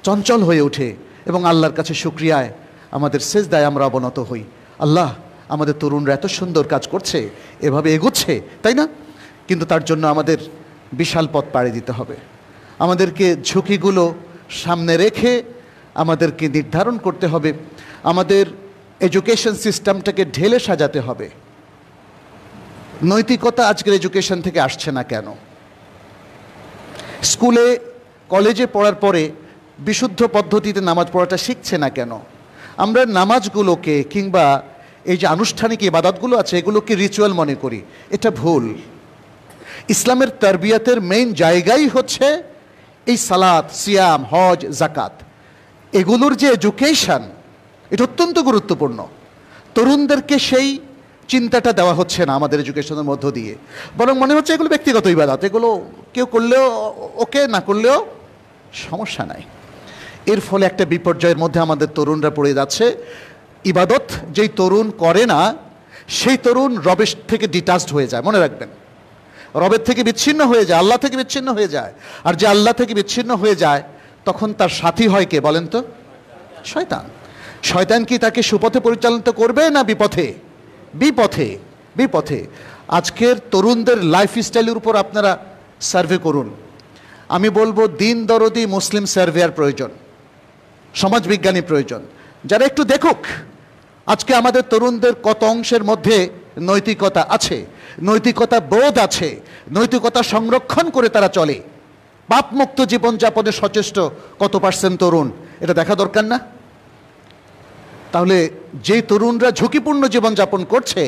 চঞ্চল হয়ে ওঠে, এবং আল্লাহর কাছে শুকরিয়ায় আমাদের সেজদায় আমরা অবনত হই। আল্লাহ, আমাদের তরুণরা এত সুন্দর কাজ করছে, এভাবে এগোচ্ছে, তাই না? কিন্তু তার জন্য আমাদের বিশাল পথ পাড়ি দিতে হবে। আমাদেরকে ঝুঁকিগুলো সামনে রেখে আমাদেরকে নির্ধারণ করতে হবে, আমাদের এডুকেশন সিস্টেমটাকে ঢেলে সাজাতে হবে। নৈতিকতা আজকের এডুকেশন থেকে আসছে না কেন? স্কুলে কলেজে পড়ার পরে বিশুদ্ধ পদ্ধতিতে নামাজ পড়াটা শিখছে না কেন? আমরা নামাজগুলোকে কিংবা এই যে আনুষ্ঠানিক ইবাদতগুলো আছে এগুলোকে রিচুয়াল মনে করি, এটা ভুল। ইসলামের তারবিয়াতের মেইন জায়গাই হচ্ছে এই সালাত, সিয়াম, হজ, জাকাত, এগুলোর যে এডুকেশন, এটা অত্যন্ত গুরুত্বপূর্ণ। তরুণদেরকে সেই চিন্তাটা দেওয়া হচ্ছে না আমাদের এডুকেশনের মধ্য দিয়ে, বরং মনে হচ্ছে এগুলো ব্যক্তিগত ইবাদত, এগুলো কেউ করলেও ওকে, না করলেও সমস্যা নাই। এর ফলে একটা বিপর্যয়ের মধ্যে আমাদের তরুণরা পড়ে যাচ্ছে। ইবাদত যেই তরুণ করে না, সেই তরুণ রবের থেকে ডিটাচড হয়ে যায়। মনে রাখবেন, রবের থেকে বিচ্ছিন্ন হয়ে যায়, আল্লাহ থেকে বিচ্ছিন্ন হয়ে যায়। আর যে আল্লাহ থেকে বিচ্ছিন্ন হয়ে যায়, তখন তার সাথী হয় কে বলেন তো? শয়তান। শয়তান কি তাকে সুপথে পরিচালিত করবে না বিপথে? বিপথে, বিপথে। আজকের তরুণদের লাইফস্টাইলের উপর আপনারা সার্ভে করুন। আমি বলবো দিন দরদি মুসলিম সার্ভেয়ার প্রয়োজন, সমাজবিজ্ঞানী প্রয়োজন, যারা একটু দেখুক আজকে আমাদের তরুণদের কত অংশের মধ্যে নৈতিকতা আছে, নৈতিকতা বোধ আছে, নৈতিকতা সংরক্ষণ করে তারা চলে, পাপমুক্ত জীবনযাপনে সচেষ্ট কত পার্সেন্ট তরুণ, এটা দেখা দরকার না? তাহলে যে তরুণরা ঝুঁকিপূর্ণ জীবনযাপন করছে,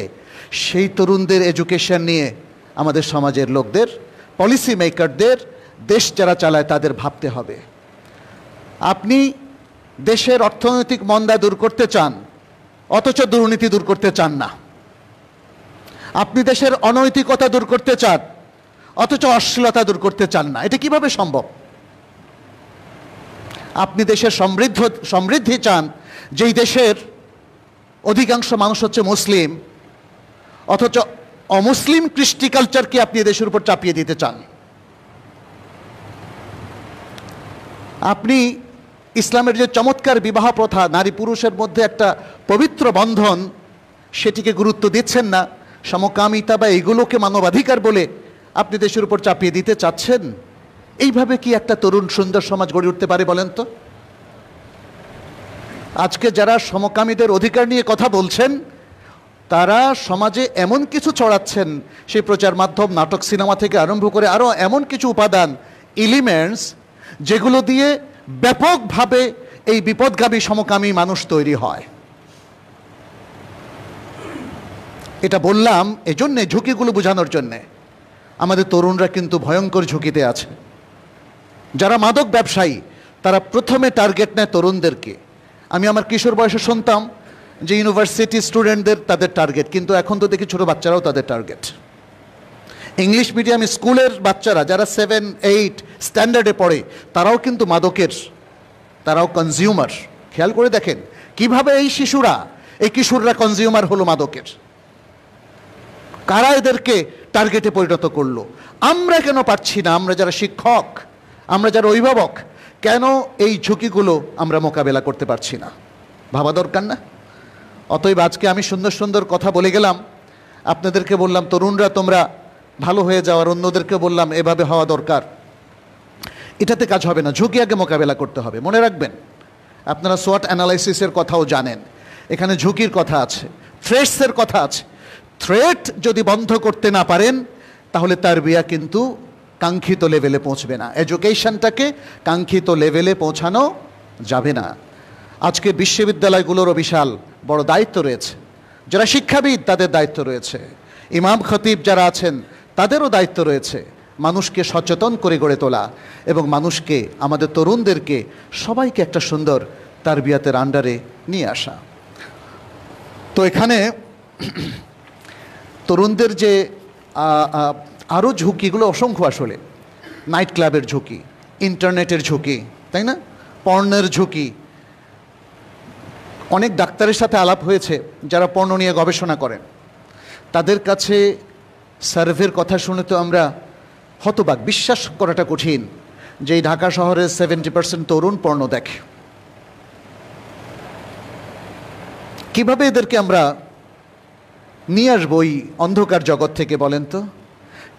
সেই তরুণদের এডুকেশন নিয়ে আমাদের সমাজের লোকদের, পলিসি মেকারদের, দেশ যারা চালায় তাদের ভাবতে হবে। আপনি দেশের অর্থনৈতিক মন্দা দূর করতে চান, অথচ দুর্নীতি দূর করতে চান না। আপনি দেশের অনৈতিকতা দূর করতে চান, অথচ অশ্লীলতা দূর করতে চান না। এটা কিভাবে সম্ভব? আপনি দেশের সমৃদ্ধি চান, যেই দেশের অধিকাংশ মানুষ হচ্ছে মুসলিম, অথচ অমুসলিম কৃষ্টি কালচারকে আপনি দেশের উপর চাপিয়ে দিতে চান। আপনি ইসলামের যে চমৎকার বিবাহ প্রথা, নারী পুরুষের মধ্যে একটা পবিত্র বন্ধন, সেটিকে গুরুত্ব দিচ্ছেন না। সমকামিতা বা এগুলোকে মানবাধিকার বলে আপনি দেশের উপর চাপিয়ে দিতে চাচ্ছেন। এইভাবে কি একটা তরুণ সুন্দর সমাজ গড়ে উঠতে পারে বলেন তো? আজকে যারা সমকামীদের অধিকার নিয়ে কথা বলছেন, তারা সমাজে এমন কিছু ছড়াচ্ছেন, সেই প্রচার মাধ্যম, নাটক, সিনেমা থেকে আরম্ভ করে আরও এমন কিছু উপাদান, এলিমেন্টস, যেগুলো দিয়ে ব্যাপকভাবে এই বিপদগামী সমকামী মানুষ তৈরি হয়। এটা বললাম এজন্যে, ঝুঁকিগুলো বোঝানোর জন্যে। আমাদের তরুণরা কিন্তু ভয়ঙ্কর ঝুঁকিতে আছে। যারা মাদক ব্যবসায়ী, তারা প্রথমে টার্গেট নেয় তরুণদেরকে। আমি আমার কিশোর বয়সে শুনতাম যে ইউনিভার্সিটি স্টুডেন্টদের তাদের টার্গেট, কিন্তু এখন তো দেখি ছোটো বাচ্চারাও তাদের টার্গেট। ইংলিশ মিডিয়াম স্কুলের বাচ্চারা যারা 7, 8 স্ট্যান্ডার্ডে পড়ে, তারাও কিন্তু মাদকের, তারাও কনজিউমার। খেয়াল করে দেখেন কিভাবে এই শিশুরা, এই কিশোররা কনজিউমার হলো মাদকের। কারা এদেরকে টার্গেটে পরিণত করলো? আমরা কেন পারছি না? আমরা যারা শিক্ষক, আমরা যারা অভিভাবক, কেন এই ঝুঁকিগুলো আমরা মোকাবেলা করতে পারছি না? ভাবা দরকার না? অতএব আজকে আমি সুন্দর সুন্দর কথা বলে গেলাম, আপনাদেরকে বললাম তরুণরা তোমরা ভালো হয়ে যাওয়ার, অন্যদেরকে বললাম এভাবে হওয়া দরকার। এটাতে কাজ হবে না, ঝুঁকি আগে মোকাবেলা করতে হবে। মনে রাখবেন, আপনারা সোয়াট অ্যানালাইসিসের কথাও জানেন, এখানে ঝুঁকির কথা আছে, থ্রেটসের কথা আছে। থ্রেট যদি বন্ধ করতে না পারেন, তাহলে তার বিয়া কিন্তু কাঙ্ক্ষিত লেভেলে পৌঁছবে না। এডুকেশনটাকে কাঙ্ক্ষিত লেভেলে পৌঁছানো যাবে না। আজকে বিশ্ববিদ্যালয়গুলোরও বিশাল বড় দায়িত্ব রয়েছে। যারা শিক্ষাবিদ তাদের দায়িত্ব রয়েছে, ইমাম খতিব যারা আছেন তাদেরও দায়িত্ব রয়েছে মানুষকে সচেতন করে গড়ে তোলা এবং মানুষকে, আমাদের তরুণদেরকে সবাইকে একটা সুন্দর তারবিয়াতের আন্ডারে নিয়ে আসা। তো এখানে তরুণদের যে আরও ঝুঁকিগুলো অসংখ্য, আসলে নাইট ক্লাবের ঝুঁকি, ইন্টারনেটের ঝুঁকি, তাই না, পর্নের ঝুঁকি। অনেক ডাক্তারের সাথে আলাপ হয়েছে যারা পর্ন নিয়ে গবেষণা করেন, তাদের কাছে সার্ভের কথা শুনে তো আমরা হতবাক, বিশ্বাস করাটা কঠিন যে এই ঢাকা শহরের 70% তরুণ পর্ন দেখে। কিভাবে এদেরকে আমরা নিয়ে আসবো ওই অন্ধকার জগৎ থেকে বলেন তো?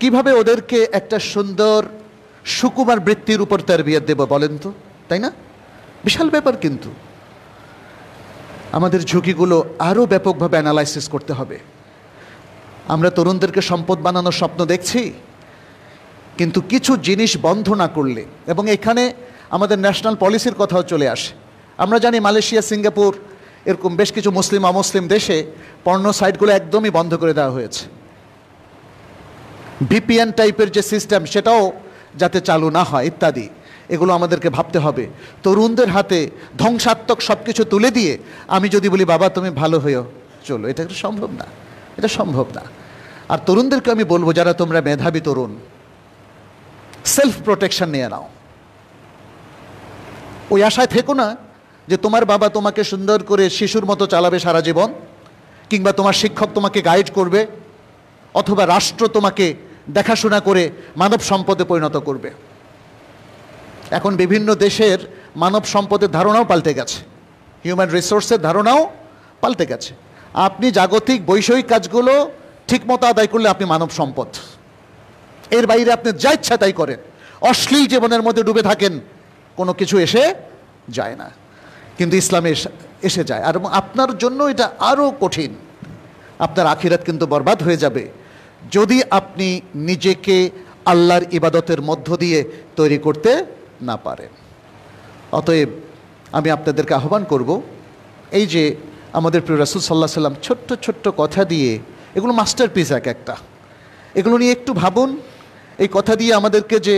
কিভাবে ওদেরকে একটা সুন্দর সুকুমার বৃত্তির উপর তারবিয়ত দেব বলেন তো? তাই না? বিশাল ব্যাপার। কিন্তু আমাদের ঝুঁকিগুলো আরও ব্যাপকভাবে অ্যানালাইসিস করতে হবে। আমরা তরুণদেরকে সম্পদ বানানোর স্বপ্ন দেখছি, কিন্তু কিছু জিনিস বন্ধ না করলে, এবং এখানে আমাদের ন্যাশনাল পলিসির কথাও চলে আসে। আমরা জানি মালয়েশিয়া, সিঙ্গাপুর, এরকম বেশ কিছু মুসলিম অমুসলিম দেশে পর্নো সাইটগুলো একদমই বন্ধ করে দেওয়া হয়েছে। ভিপিএন টাইপের যে সিস্টেম, সেটাও যাতে চালু না হয় ইত্যাদি, এগুলো আমাদেরকে ভাবতে হবে। তরুণদের হাতে ধ্বংসাত্মক সব কিছু তুলে দিয়ে আমি যদি বলি বাবা তুমি ভালো হয়েও চলো, এটা সম্ভব না, এটা সম্ভব না। আর তরুণদেরকে আমি বলবো, যারা তোমরা মেধাবী তরুণ, সেলফ প্রোটেকশন নিয়ে নাও। ওই আশায় থেকো না যে তোমার বাবা তোমাকে সুন্দর করে শিশুর মতো চালাবে সারা জীবন, কিংবা তোমার শিক্ষক তোমাকে গাইড করবে, অথবা রাষ্ট্র তোমাকে দেখাশোনা করে মানব সম্পদে পরিণত করবে। এখন বিভিন্ন দেশের মানব সম্পদের ধারণাও পাল্টে গেছে, হিউম্যান রিসোর্সের ধারণাও পাল্টে গেছে। আপনি জাগতিক বৈষয়িক কাজগুলো ঠিকমতো আদায় করলে আপনি মানব সম্পদ, এর বাইরে আপনি যা ইচ্ছা তাই করেন, অশ্লীল জীবনের মধ্যে ডুবে থাকেন, কোনো কিছু এসে যায় না। কিন্তু ইসলামে এসে যায়, আর আপনার জন্য এটা আরও কঠিন। আপনার আখিরাত কিন্তু বরবাদ হয়ে যাবে যদি আপনি নিজেকে আল্লাহর ইবাদতের মধ্য দিয়ে তৈরি করতে না পারেন। অতএব আমি আপনাদেরকে আহ্বান করব, এই যে আমাদের প্রিয় রাসূল সাল্লাল্লাহু আলাইহি সাল্লাম ছোট্ট ছোট্ট কথা দিয়ে, এগুলো মাস্টারপিস এক একটা, এগুলো নিয়ে একটু ভাবুন। এই কথা দিয়ে আমাদেরকে যে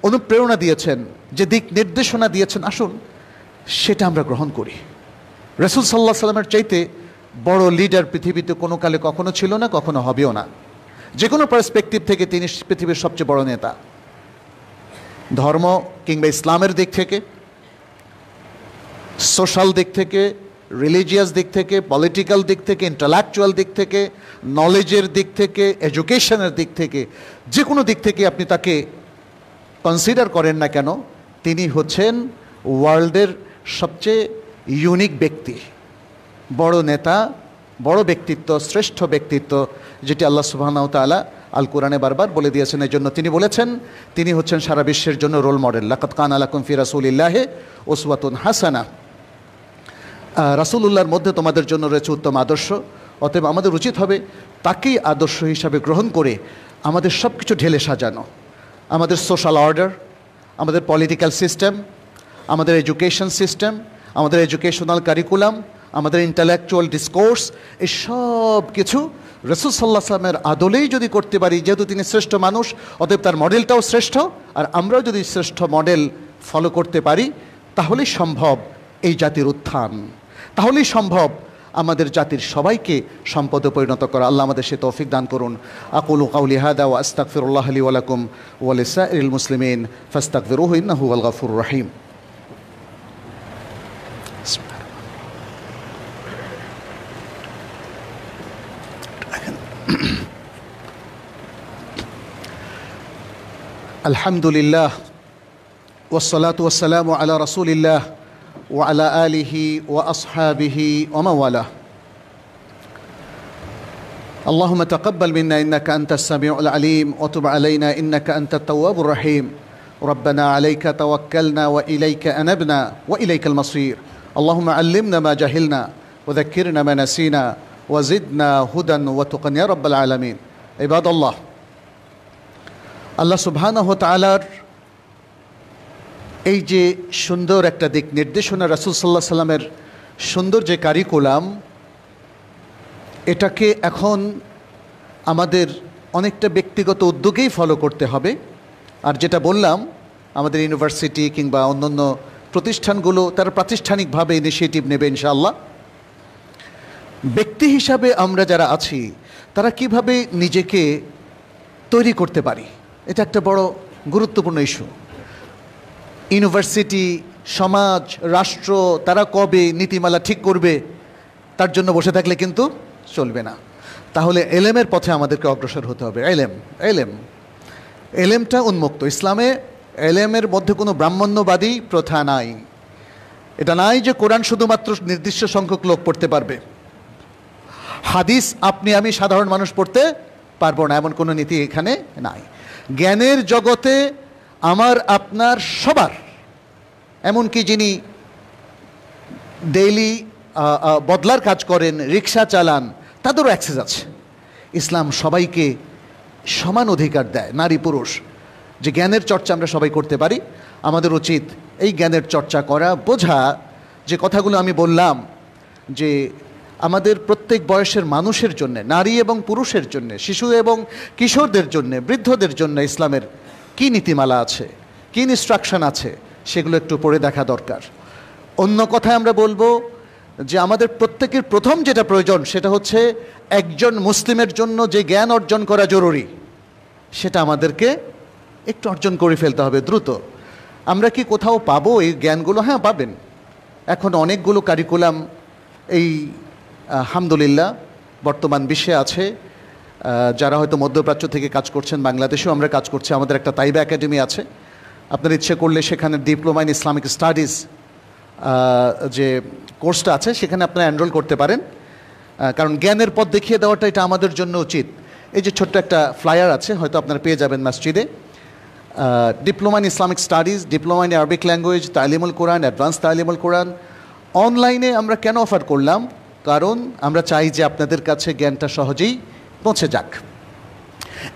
অনুপ্রেরণা দিয়েছেন, যে দিক নির্দেশনা দিয়েছেন, আসুন সেটা আমরা গ্রহণ করি। রাসূল সাল্লাল্লাহু আলাইহি সাল্লামের চাইতে বড় লিডার পৃথিবীতে কোনো কালে কখনো ছিল না, কখনো হবেও না। যে কোনো পার্সপেক্টিভ থেকে তিনি পৃথিবীর সবচেয়ে বড় নেতা। ধর্ম কিংবা ইসলামের দিক থেকে, সোশ্যাল দিক থেকে, রিলিজিয়াস দিক থেকে, পলিটিক্যাল দিক থেকে, ইন্টালেকচুয়াল দিক থেকে, নলেজের দিক থেকে, এডুকেশনের দিক থেকে, যে কোনো দিক থেকে আপনি তাকে কনসিডার করেন না কেন, তিনি হচ্ছেন ওয়ার্ল্ডের সবচেয়ে ইউনিক ব্যক্তি, বড় নেতা, বড় ব্যক্তিত্ব, শ্রেষ্ঠ ব্যক্তিত্ব, যেটি আল্লাহ সুবহানাহু ওয়া তাআলা আল কোরআনে বারবার বলে দিয়েছেন। এই জন্য তিনি বলেছেন তিনি হচ্ছেন সারা বিশ্বের জন্য রোল মডেল। লাকাদ কানা লাকুম ফি রাসূলিল্লাহি উসওয়াতুন হাসানাহ, রাসূলুল্লাহর মধ্যে তোমাদের জন্য রয়েছে উত্তম আদর্শ। অতএব আমাদের উচিত হবে তাকেই আদর্শ হিসাবে গ্রহণ করে আমাদের সব কিছু ঢেলে সাজানো, আমাদের সোশ্যাল অর্ডার, আমাদের পলিটিক্যাল সিস্টেম, আমাদের এডুকেশন সিস্টেম, আমাদের এডুকেশনাল কারিকুলাম, আমাদের ইন্টালেকচুয়াল ডিসকোর্স, এই সব কিছু রাসূল সাল্লাল্লাহু আলাইহি ওয়াসাল্লামের আদলেই যদি করতে পারি, যেহেতু তিনি শ্রেষ্ঠ মানুষ, অতএব তার মডেলটাও শ্রেষ্ঠ, আর আমরাও যদি শ্রেষ্ঠ মডেল ফলো করতে পারি, তাহলেই সম্ভব এই জাতির উত্থান, তাহলেই সম্ভব আমাদের জাতির সবাইকে সম্পদে পরিণত করা। আল্লাহ আমাদের সে তৌফিক দান করুন। আকুলু কাউলি হাদা ওয়া আস্তাগফিরুল্লাহ লি ওয়া লাকুম ওয়া লিসাইরিল মুসলিমিন ফাস্তাগফিরুহু ইন্নাহু হুয়াল গাফুরুর রহিম। আলহামদুলিল্লাহ ওয়াসসালাতু ওয়াসসালামু আলা রাসূলিল্লাহ ওয়া আলা আলিহি ওয়া আসহাবিহি ওয়া মান ওয়ালাহ। اللهم تقبل منا إنك أنت السميع العليم وتب علينا إنك أنت التواب الرحيم. ربنا عليك توكلنا وإليك أنبنا وإليك المصير. اللهم علمنا ما جهلنا وذكرنا ما نسينا وزدنا هدى وتقى يا رب العالمين. عباد الله, আল্লাহ সুবহানাহু ওয়া তাআলার এই যে সুন্দর একটা দিক নির্দেশনা, রাসূল সাল্লাল্লাহু আলাইহি সাল্লামের সুন্দর যে কারিকুলাম, এটাকে এখন আমাদের অনেকটা ব্যক্তিগত উদ্যোগেই ফলো করতে হবে। আর যেটা বললাম, আমাদের ইউনিভার্সিটি কিংবা অন্যান্য প্রতিষ্ঠানগুলো তারা প্রাতিষ্ঠানিকভাবে ইনিশিয়েটিভ নেবে ইনশাআল্লাহ। ব্যক্তি হিসাবে আমরা যারা আছি তারা কিভাবে নিজেকে তৈরি করতে পারি, এটা একটা বড় গুরুত্বপূর্ণ ইস্যু। ইউনিভার্সিটি, সমাজ, রাষ্ট্র তারা কবে নীতিমালা ঠিক করবে তার জন্য বসে থাকলে কিন্তু চলবে না। তাহলে এলেমের পথে আমাদেরকে অগ্রসর হতে হবে। এলেমটা উন্মুক্ত। ইসলামে এলেমের মধ্যে কোনো ব্রাহ্মণ্যবাদী প্রথা নাই। এটা নাই যে কোরআন শুধুমাত্র নির্দিষ্ট সংখ্যক লোক পড়তে পারবে, হাদিস আপনি আমি সাধারণ মানুষ পড়তে পারবো না, এমন কোনো নীতি এখানে নাই। জ্ঞানের জগতে আমার আপনার সবার, এমনকি যিনি ডেইলি বদলার কাজ করেন, রিক্সা চালান, তাদেরও অ্যাক্সেস আছে। ইসলাম সবাইকে সমান অধিকার দেয়, নারী পুরুষ, যে জ্ঞানের চর্চা আমরা সবাই করতে পারি। আমাদের উচিত এই জ্ঞানের চর্চা করা, বোঝা যে কথাগুলো আমি বললাম, যে আমাদের প্রত্যেক বয়সের মানুষের জন্য, নারী এবং পুরুষের জন্য, শিশু এবং কিশোরদের জন্য, বৃদ্ধদের জন্য ইসলামের কী নীতিমালা আছে, কী ইনস্ট্রাকশন আছে, সেগুলো একটু পড়ে দেখা দরকার। অন্য কথায় আমরা বলবো যে আমাদের প্রত্যেকের প্রথম যেটা প্রয়োজন সেটা হচ্ছে একজন মুসলিমের জন্য যে জ্ঞান অর্জন করা জরুরি সেটা আমাদেরকে একটু অর্জন করে ফেলতে হবে দ্রুত। আমরা কি কোথাও পাবো এই জ্ঞানগুলো? হ্যাঁ, পাবেন। এখন অনেকগুলো কারিকুলাম এই আলহামদুলিল্লাহ বর্তমান বিশ্বে আছে। যারা হয়তো মধ্যপ্রাচ্য থেকে কাজ করছেন, বাংলাদেশেও আমরা কাজ করছি, আমাদের একটা তাইবা একাডেমি আছে। আপনার ইচ্ছে করলে সেখানে ডিপ্লোমা ইন ইসলামিক স্টাডিজ যে কোর্সটা আছে সেখানে আপনারা এনরোল করতে পারেন। কারণ জ্ঞানের পথ দেখিয়ে দেওয়াটা এটা আমাদের জন্য উচিত। এই যে ছোট্ট একটা ফ্লায়ার আছে, হয়তো আপনারা পেয়ে যাবেন মসজিদে। Diploma in Islamic studies, diploma in Arabic language, Talimul Quran, advance Talimul Quran অনলাইনে আমরা কেন অফার করলাম? কারণ আমরা চাই যে আপনাদের কাছে জ্ঞানটা সহজেই পৌঁছে যাক।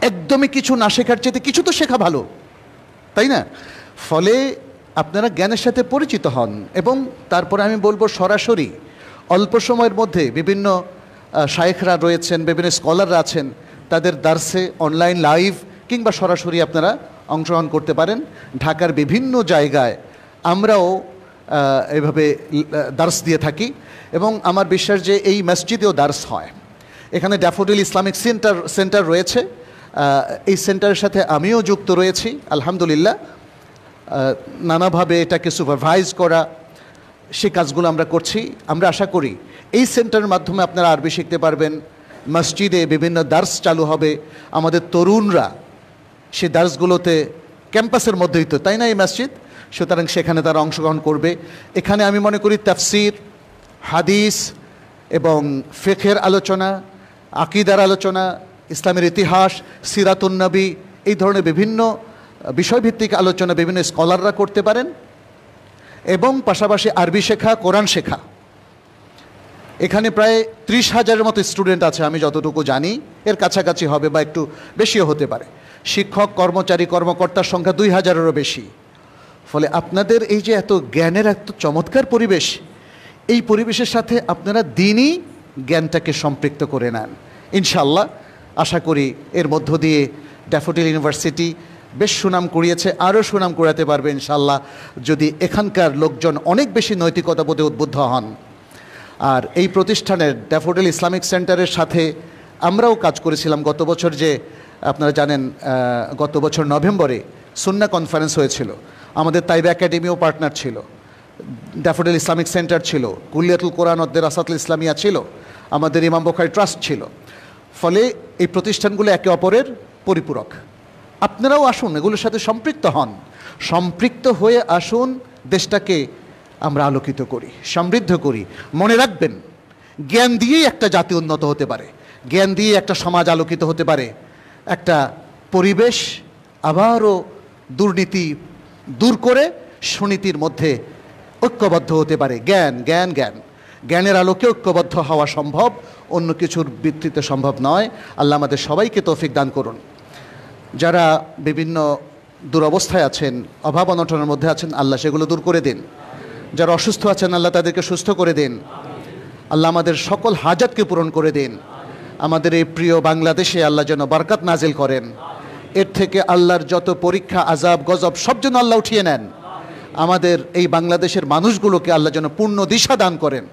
একদমই কিছু না শেখার চাইতে কিছু তো শেখা ভালো, তাই না? ফলে আপনারা জ্ঞানের সাথে পরিচিত হন এবং তারপরে আমি বলবো সরাসরি অল্প সময়ের মধ্যে বিভিন্ন শায়েখরা রয়েছেন, বিভিন্ন স্কলাররা আছেন, তাদের দার্সে অনলাইন লাইভ কিংবা সরাসরি আপনারা অংশগ্রহণ করতে পারেন। ঢাকার বিভিন্ন জায়গায় আমরাও এভাবে দার্স দিয়ে থাকি এবং আমার বিশ্বাস যে এই মসজিদেও দার্স হয়। এখানে ড্যাফোডিল ইসলামিক সেন্টার রয়েছে, এই সেন্টারের সাথে আমিও যুক্ত রয়েছি আলহামদুলিল্লাহ। নানাভাবে এটাকে সুপারভাইজ করা, সে কাজগুলো আমরা করছি। আমরা আশা করি এই সেন্টারের মাধ্যমে আপনারা আরবি শিখতে পারবেন। মসজিদে বিভিন্ন দার্স চালু হবে, আমাদের তরুণরা সে দার্সগুলোতে ক্যাম্পাসের মধ্যেই তো, তাই না এই মসজিদ, সুতরাং সেখানে তারা অংশগ্রহণ করবে। এখানে আমি মনে করি তাফসির, হাদিস এবং ফিকহের আলোচনা, আকিদার আলোচনা, ইসলামের ইতিহাস, সিরাতুন নবী, এই ধরনের বিভিন্ন বিষয়ভিত্তিক আলোচনা বিভিন্ন স্কলাররা করতে পারেন। এবং পাশাপাশি আরবি শেখা, কোরআন শেখা। এখানে প্রায় 30,000-এর মতো স্টুডেন্ট আছে আমি যতটুকু জানি, এর কাছাকাছি হবে বা একটু বেশিও হতে পারে। শিক্ষক, কর্মচারী, কর্মকর্তার সংখ্যা 2,000-এরও বেশি। ফলে আপনাদের এই যে এত জ্ঞানের এত চমৎকার পরিবেশ, এই পরিবেশের সাথে আপনারা দিনই জ্ঞানটাকে সম্পৃক্ত করে নেন। ইনশাআল্লাহ আশা করি এর মধ্য দিয়ে ড্যাফোডিল ইউনিভার্সিটি বেশ সুনাম কুড়িয়েছে, আরও সুনাম কুড়াতে পারবে ইনশাআল্লাহ, যদি এখানকার লোকজন অনেক বেশি নৈতিকতাবোধে উদ্বুদ্ধ হন। আর এই প্রতিষ্ঠানের ড্যাফোডিল ইসলামিক সেন্টারের সাথে আমরাও কাজ করেছিলাম গত বছর। যে আপনারা জানেন গত বছর নভেম্বরে সুন্নাহ কনফারেন্স হয়েছিল, আমাদের তাইবা একাডেমিও পার্টনার ছিল, ড্যাফোডিল ইসলামিক সেন্টার ছিল, কুলিয়াতুল কোরআন রাসাতুল ইসলামিয়া ছিল, আমাদের ইমাম বুখারী ট্রাস্ট ছিল। ফলে এই প্রতিষ্ঠানগুলো একে অপরের পরিপূরক। আপনারাও আসুন, এগুলোর সাথে সম্পৃক্ত হন, সম্পৃক্ত হয়ে আসুন, দেশটাকে আমরা আলোকিত করি, সমৃদ্ধ করি। মনে রাখবেন, জ্ঞান দিয়েই একটা জাতি উন্নত হতে পারে, জ্ঞান দিয়ে একটা সমাজ আলোকিত হতে পারে, একটা পরিবেশ আবারও দুর্নীতি দূর করে সুনীতির মধ্যে ঐক্যবদ্ধ হতে পারে। জ্ঞান জ্ঞান জ্ঞান জ্ঞানের আলোকে ঐক্যবদ্ধ হওয়া সম্ভব, অন্য কিছুর ভিত্তিতে সম্ভব নয়। আল্লাহ আমাদের সবাইকে তৌফিক দান করুন। যারা বিভিন্ন দুরবস্থায় আছেন, অভাব অনটনের মধ্যে আছেন, আল্লাহ সেগুলো দূর করে দিন। যারা অসুস্থ আছেন, আল্লাহ তাদেরকে সুস্থ করে দিন। আল্লাহ আমাদের সকল হাজাতকে পূরণ করে দিন। আমাদের এই প্রিয় বাংলাদেশে আল্লাহ যেন বরকত নাজিল করেন। এর থেকে আল্লাহর যত পরীক্ষা, আযাব, গজব সব যেন আল্লাহ উঠিয়ে নেন। আমাদের এই বাংলাদেশের মানুষগুলোকে আল্লাহ যেন পূর্ণ দিশা দান করেন।